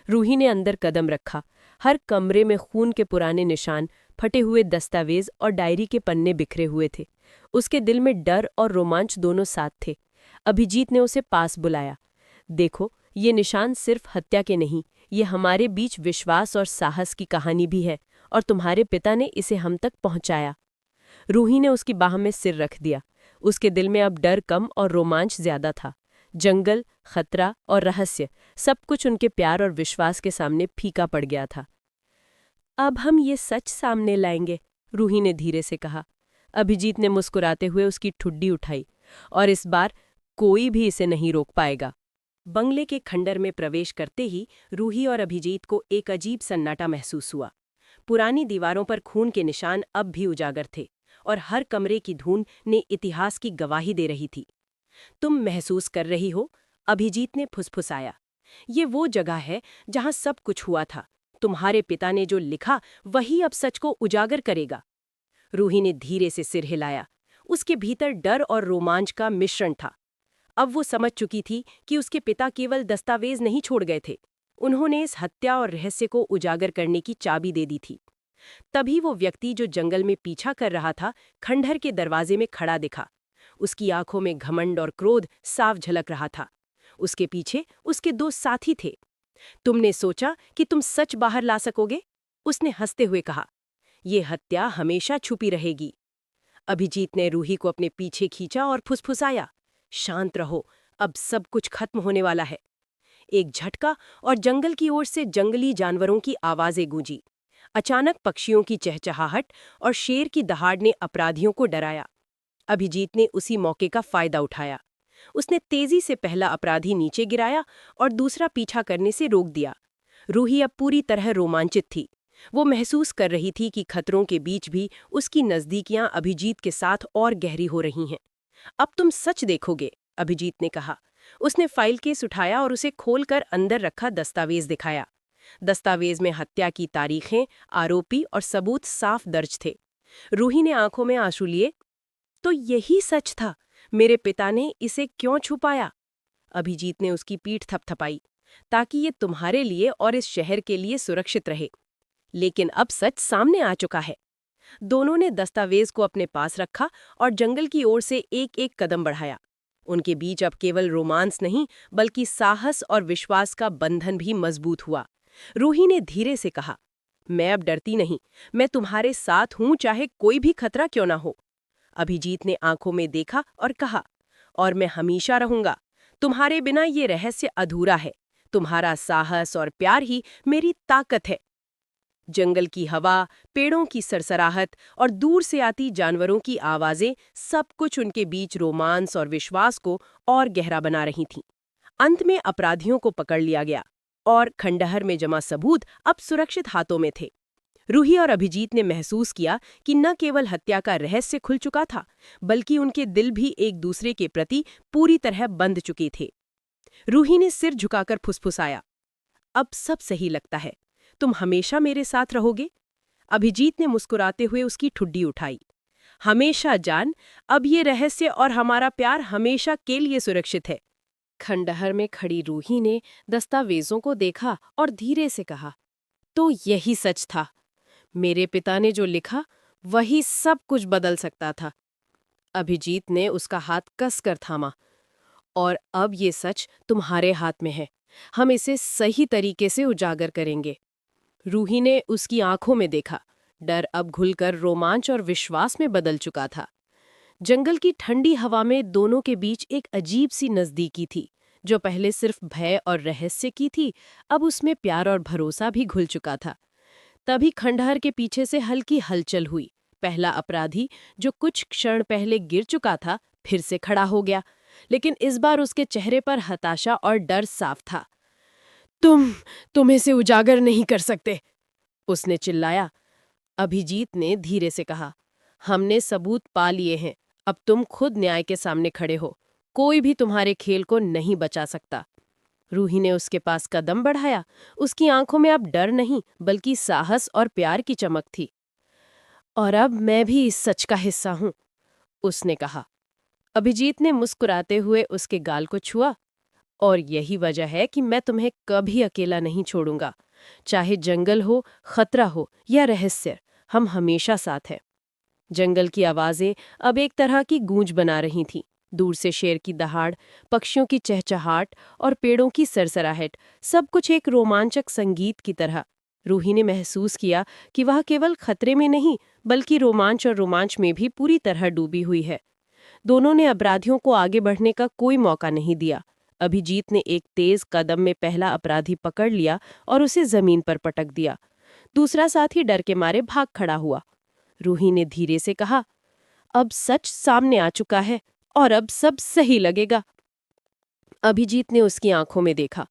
रूही ने अंदर कदम रखा। हर कमरे में खून के पुराने निशान, फटे हुए दस्तावेज और डायरी के पन्ने बिखरे हुए थे। उसके दिल में डर और रोमांच दोनों साथ थे। अभिजीत ने उसे पास बुलाया। देखो, ये निशान सिर्फ हत्या के नहीं, ये हमारे बीच विश्वास और साहस की कहानी भी है, और तुम्हारे पिता ने इसे हम तक पहुंचाया। रूही ने उसकी बाह में सिर रख दिया। उसके दिल में अब डर कम और रोमांच ज्यादा था। जंगल, खतरा और रहस्य, सब कुछ उनके प्यार और विश्वास के सामने फीका पड़ गया था। अब हम ये सच सामने लाएंगे, रूही ने धीरे से कहा। अभिजीत ने मुस्कुराते हुए उसकी ठुड्डी उठाई, और इस बार कोई भी इसे नहीं रोक पाएगा। बंगले के खंडर में प्रवेश करते ही रूही और अभिजीत को एक अजीब सन्नाटा महसूस हुआ। पुरानी दीवारों पर खून के निशान अब भी उजागर थे, और हर कमरे की धूल ने इतिहास की गवाही दे रही थी। तुम महसूस कर रही हो? अभिजीत ने फुसफुसाया। ये वो जगह है जहां सब कुछ हुआ था। तुम्हारे पिता ने जो लिखा वही अब सच को उजागर करेगा। रूही ने धीरे से सिर हिलाया। उसके भीतर डर और रोमांच का मिश्रण था। अब वो समझ चुकी थी कि उसके पिता केवल दस्तावेज नहीं छोड़ गए थे, उन्होंने इस हत्या और रहस्य को उजागर करने की चाबी दे दी थी। तभी वो व्यक्ति जो जंगल में पीछा कर रहा था, खंडहर के दरवाजे में खड़ा दिखा। उसकी आंखों में घमंड और क्रोध साफ झलक रहा था। उसके पीछे उसके दो साथी थे। तुमने सोचा कि तुम सच बाहर ला सकोगे? उसने हंसते हुए कहा। ये हत्या हमेशा छुपी रहेगी। अभिजीत ने रूही को अपने पीछे खींचा और फुसफुसाया, शांत रहो, अब सब कुछ खत्म होने वाला है। एक झटका और जंगल की ओर से जंगली जानवरों की आवाजें गूंजी। अचानक पक्षियों की चहचहाहट और शेर की दहाड़ ने अपराधियों को डराया। अभिजीत ने उसी मौके का फायदा उठाया। उसने तेजी से पहला अपराधी नीचे गिराया और दूसरा पीछा करने से रोक दिया। रूही अब पूरी तरह रोमांचित थी। वो महसूस कर रही थी कि खतरों के बीच भी उसकी नज़दीकियां अभिजीत के साथ और गहरी हो रही हैं। अब तुम सच देखोगे, अभिजीत ने कहा। उसने फाइल केस उठाया और उसे खोलकर अंदर रखा दस्तावेज दिखाया। दस्तावेज में हत्या की तारीखें, आरोपी और सबूत साफ दर्ज थे। रूही ने आंखों में आंसू लिए। तो यही सच था। मेरे पिता ने इसे क्यों छुपाया? अभिजीत ने उसकी पीठ थपथपाई। ताकि ये तुम्हारे लिए और इस शहर के लिए सुरक्षित रहे। लेकिन अब सच सामने आ चुका है। दोनों ने दस्तावेज को अपने पास रखा और जंगल की ओर से एक एक कदम बढ़ाया। उनके बीच अब केवल रोमांस नहीं, बल्कि साहस और विश्वास का बंधन भी मजबूत हुआ। रूही ने धीरे से कहा, मैं अब डरती नहीं। मैं तुम्हारे साथ हूं, चाहे कोई भी खतरा क्यों ना हो। अभिजीत ने आंखों में देखा और कहा, और मैं हमेशा रहूंगा। तुम्हारे बिना ये रहस्य अधूरा है। तुम्हारा साहस और प्यार ही मेरी ताकत है। जंगल की हवा, पेड़ों की सरसराहट और दूर से आती जानवरों की आवाजें, सब कुछ उनके बीच रोमांस और विश्वास को और गहरा बना रही थीं। अंत में अपराधियों को पकड़ लिया गया और खंडहर में जमा सबूत अब सुरक्षित हाथों में थे। रूही और अभिजीत ने महसूस किया कि न केवल हत्या का रहस्य खुल चुका था, बल्कि उनके दिल भी एक दूसरे के प्रति पूरी तरह बंध चुके थे। रूही ने सिर झुकाकर फुसफुसाया, अब सब सही लगता है। तुम हमेशा मेरे साथ रहोगे? अभिजीत ने मुस्कुराते हुए उसकी ठुड्डी उठाई। हमेशा जान, अब ये रहस्य और हमारा प्यार हमेशा के लिए सुरक्षित है। खंडहर में खड़ी रूही ने दस्तावेजों को देखा और धीरे से कहा, तो यही सच था। मेरे पिता ने जो लिखा, वही सब कुछ बदल सकता था। अभिजीत ने उसका हाथ कसकर थामा। और अब ये सच तुम्हारे हाथ में है। हम इसे सही तरीके से उजागर करेंगे। रूही ने उसकी आंखों में देखा। डर अब घुलकर रोमांच और विश्वास में बदल चुका था। जंगल की ठंडी हवा में दोनों के बीच एक अजीब सी नज़दीकी थी। जो पहले सिर्फ भय और रहस्य की थी, अब उसमें प्यार और भरोसा भी घुल चुका था। तभी खंडहर के पीछे से हल्की हलचल हुई। पहला अपराधी, जो कुछ क्षण पहले गिर चुका था, फिर से खड़ा हो गया। लेकिन इस बार उसके चेहरे पर हताशा और डर साफ था। तुम इसे उजागर नहीं कर सकते, उसने चिल्लाया। अभिजीत ने धीरे से कहा, हमने सबूत पा लिए हैं। अब तुम खुद न्याय के सामने खड़े हो। कोई भी तुम्हारे खेल को नहीं बचा सकता। रूही ने उसके पास कदम बढ़ाया। उसकी आंखों में अब डर नहीं, बल्कि साहस और प्यार की चमक थी। और अब मैं भी इस सच का हिस्सा हूं, उसने कहा। अभिजीत ने मुस्कुराते हुए उसके गाल को छुआ। और यही वजह है कि मैं तुम्हें कभी अकेला नहीं छोड़ूंगा। चाहे जंगल हो, खतरा हो या रहस्य, हम हमेशा साथ हैं। जंगल की आवाजें अब एक तरह की गूंज बना रही थीं। दूर से शेर की दहाड़, पक्षियों की चहचहाट और पेड़ों की सरसराहट, सब कुछ एक रोमांचक संगीत की तरह। रूही ने महसूस किया कि वह केवल खतरे में नहीं, बल्कि रोमांच और रोमांच में भी पूरी तरह डूबी हुई है। दोनों ने अपराधियों को आगे बढ़ने का कोई मौका नहीं दिया। अभिजीत ने एक तेज कदम में पहला अपराधी पकड़ लिया और उसे जमीन पर पटक दिया। दूसरा साथी डर के मारे भाग खड़ा हुआ। रूही ने धीरे से कहा, अब सच सामने आ चुका है और अब सब सही लगेगा। अभिजीत ने उसकी आंखों में देखा।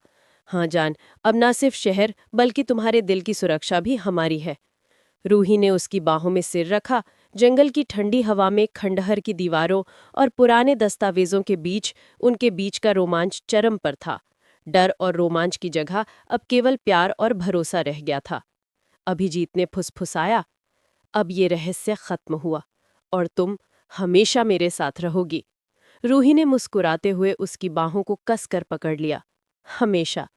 हाँ जान, अब ना सिर्फ शहर, बल्कि तुम्हारे दिल की सुरक्षा भी हमारी है। रूही ने उसकी बाहों में सिर रखा। जंगल की ठंडी हवा में खंडहर की दीवारों और पुराने दस्तावेजों के बीच उनके बीच का रोमांच चरम पर था। डर और रोमांच की जगह अब केवल प्यार और भरोसा रह गया था। अभिजीत ने फुसफुसाया, अब ये रहस्य खत्म हुआ और तुम हमेशा मेरे साथ रहोगी। रूही ने मुस्कुराते हुए उसकी बाहों को कसकर पकड़ लिया। हमेशा,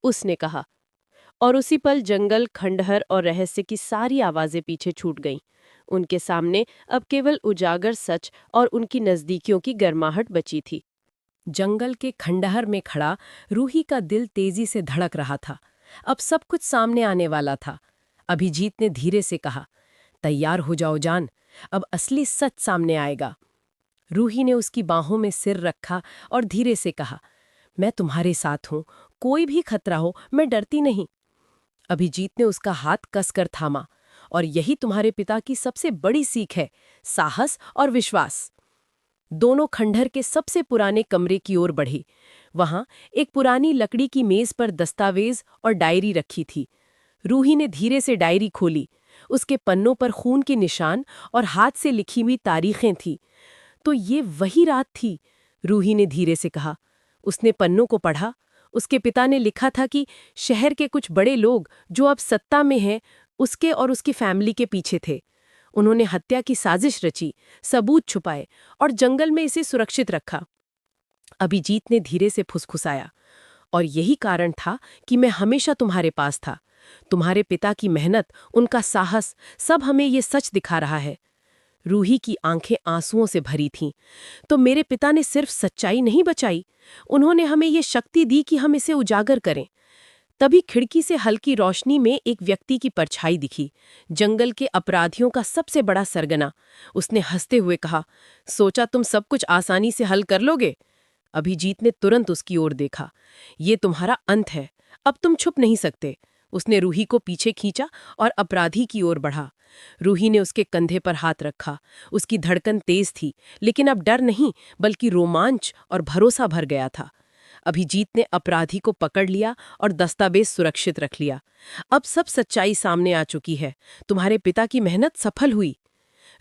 उसने कहा। और उसी पल जंगल, खंडहर और रहस्य की सारी आवाजें पीछे छूट गईं। उनके सामने अब केवल उजागर सच और उनकी नजदीकियों की गर्माहट बची थी। जंगल के खंडहर में खड़ा रूही का दिल तेजी से धड़क रहा था। अब सब कुछ सामने आने वाला था। अभिजीत ने धीरे से कहा, तैयार हो जाओ जान, अब असली सच सामने आएगा। रूही ने उसकी बाहों में सिर रखा और धीरे से कहा, मैं तुम्हारे साथ हूं, कोई भी खतरा हो, मैं डरती नहीं। अभिजीत ने उसका हाथ कसकर थामा। और यही तुम्हारे पिता की सबसे बड़ी सीख है, साहस और विश्वास। दोनों खंडहर के सबसे पुराने कमरे की ओर बढ़े। वहां एक पुरानी लकड़ी की मेज पर दस्तावेज और डायरी रखी थी। रूही ने धीरे से डायरी खोली। उसके पन्नों पर खून के निशान और हाथ से लिखी हुई तारीखें थीं। तो ये वही रात थी, रूही ने धीरे से कहा। उसने पन्नों को पढ़ा। उसके पिता ने लिखा था कि शहर के कुछ बड़े लोग जो अब सत्ता में हैं, उसके और उसकी फैमिली के पीछे थे। उन्होंने हत्या की साजिश रची, सबूत छुपाए और जंगल में इसे सुरक्षित रखा। अभिजीत ने धीरे से फुसफुसाया, और यही कारण था कि मैं हमेशा तुम्हारे पास था। तुम्हारे पिता की मेहनत, उनका साहस, सब हमें ये सच दिखा रहा है। रूही की आंखें आंसुओं से भरी थीं। तो मेरे पिता ने सिर्फ सच्चाई नहीं बचाई, उन्होंने हमें ये शक्ति दी कि हम इसे उजागर करें। तभी खिड़की से हल्की रोशनी में एक व्यक्ति की परछाई दिखी, जंगल के अपराधियों का सबसे बड़ा सरगना। उसने हंसते हुए कहा, सोचा तुम सब कुछ आसानी से हल कर लोगे। अभिजीत ने तुरंत उसकी ओर देखा। ये तुम्हारा अंत है, अब तुम छुप नहीं सकते। उसने रूही को पीछे खींचा और अपराधी की ओर बढ़ा। रूही ने उसके कंधे पर हाथ रखा। उसकी धड़कन तेज थी, लेकिन अब डर नहीं बल्कि रोमांच और भरोसा भर गया था। अभिजीत ने अपराधी को पकड़ लिया और दस्तावेज सुरक्षित रख लिया। अब सब सच्चाई सामने आ चुकी है। तुम्हारे पिता की मेहनत सफल हुई।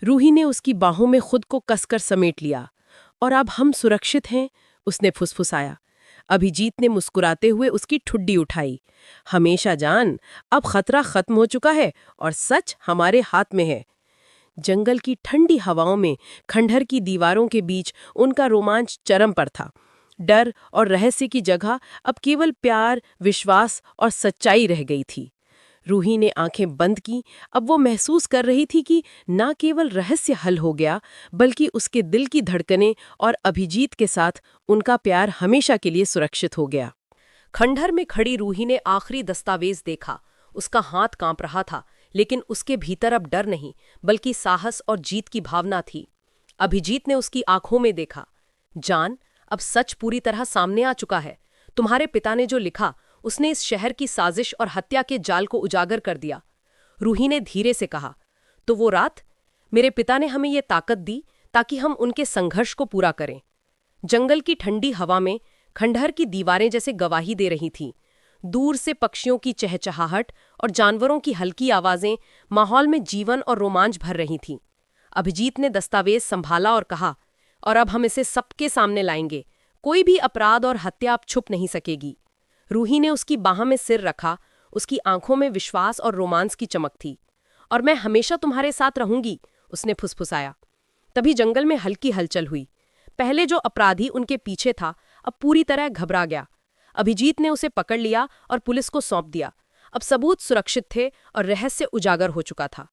रूही ने उसकी बाहों में खुद को कसकर समेट लिया। और अब हम सुरक्षित हैं, उसने फुसफुसाया। अभिजीत ने मुस्कुराते हुए उसकी ठुड्डी उठाई। हमेशा जान, अब खतरा खत्म हो चुका है और सच हमारे हाथ में है। जंगल की ठंडी हवाओं में, खंडहर की दीवारों के बीच उनका रोमांच चरम पर था। डर और रहस्य की जगह अब केवल प्यार, विश्वास और सच्चाई रह गई थी। रूही ने आंखें बंद की। अब वो महसूस कर रही थी कि न केवल रहस्य हल हो गया, बल्कि उसके दिल की धड़कनें और अभिजीत के साथ उनका प्यार हमेशा के लिए सुरक्षित हो गया। खंडहर में खड़ी रूही ने आखिरी दस्तावेज देखा। उसका हाथ कांप रहा था, लेकिन उसके भीतर अब डर नहीं, बल्कि साहस और जीत की भावना थी। अभिजीत ने उसकी आंखों में देखा। जान, अब सच पूरी तरह सामने आ चुका है। तुम्हारे पिता ने जो लिखा, उसने इस शहर की साजिश और हत्या के जाल को उजागर कर दिया। रूही ने धीरे से कहा, तो वो रात, मेरे पिता ने हमें ये ताकत दी ताकि हम उनके संघर्ष को पूरा करें। जंगल की ठंडी हवा में खंडहर की दीवारें जैसे गवाही दे रही थीं। दूर से पक्षियों की चहचहाहट और जानवरों की हल्की आवाजें माहौल में जीवन और रोमांच भर रही थीं। अभिजीत ने दस्तावेज संभाला और कहा, और अब हम इसे सबके सामने लाएंगे। कोई भी अपराध और हत्या अब छुप नहीं सकेगी। रूही ने उसकी बाह में सिर रखा। उसकी आंखों में विश्वास और रोमांस की चमक थी। और मैं हमेशा तुम्हारे साथ रहूंगी, उसने फुसफुसाया। तभी जंगल में हल्की हलचल हुई। पहले जो अपराधी उनके पीछे था, अब पूरी तरह घबरा गया। अभिजीत ने उसे पकड़ लिया और पुलिस को सौंप दिया। अब सबूत सुरक्षित थे और रहस्य उजागर हो चुका था।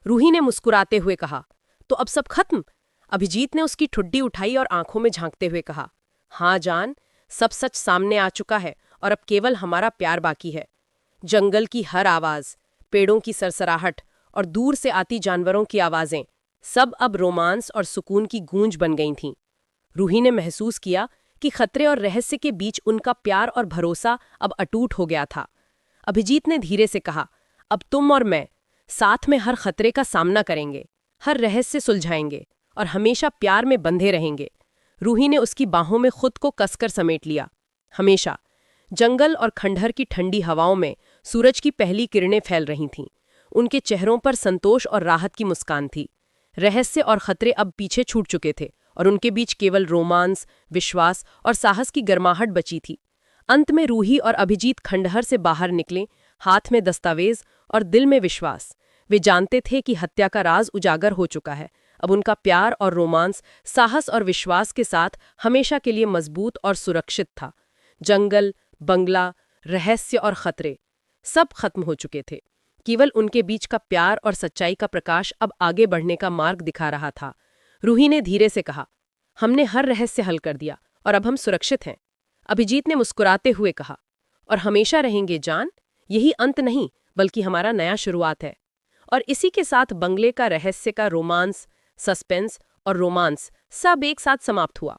रूही ने मुस्कुराते हुए कहा, तो अब सब खत्म? अभिजीत ने उसकी ठुड्डी उठाई और आंखों में झांकते हुए कहा, हाँ जान, सब सच सामने आ चुका है और अब केवल हमारा प्यार बाकी है। जंगल की हर आवाज, पेड़ों की सरसराहट और दूर से आती जानवरों की आवाजें, सब अब रोमांस और सुकून की गूंज बन गई थीं। रूही ने महसूस किया कि खतरे और रहस्य के बीच उनका प्यार और भरोसा अब अटूट हो गया था। अभिजीत ने धीरे से कहा, अब तुम और मैं साथ में हर खतरे का सामना करेंगे, हर रहस्य सुलझाएंगे और हमेशा प्यार में बंधे रहेंगे। रूही ने उसकी बाहों में खुद को कसकर समेट लिया। हमेशा। जंगल और खंडहर की ठंडी हवाओं में सूरज की पहली किरणें फैल रही थीं। उनके चेहरों पर संतोष और राहत की मुस्कान थी। रहस्य और खतरे अब पीछे छूट चुके थे और उनके बीच केवल रोमांस, विश्वास और साहस की गर्माहट बची थी। अंत में रूही और अभिजीत खंडहर से बाहर निकले, हाथ में दस्तावेज और दिल में विश्वास। वे जानते थे कि हत्या का राज उजागर हो चुका है। अब उनका प्यार और रोमांस, साहस और विश्वास के साथ हमेशा के लिए मजबूत और सुरक्षित था। जंगल, बंगला, रहस्य और खतरे सब खत्म हो चुके थे। केवल उनके बीच का प्यार और सच्चाई का प्रकाश अब आगे बढ़ने का मार्ग दिखा रहा था। रूही ने धीरे से कहा, हमने हर रहस्य हल कर दिया और अब हम सुरक्षित हैं। अभिजीत ने मुस्कुराते हुए कहा, और हमेशा रहेंगे जान, यही अंत नहीं बल्कि हमारा नया शुरुआत है। और इसी के साथ बंगले का रहस्य का रोमांस, सस्पेंस और रोमांस सब एक साथ समाप्त हुआ।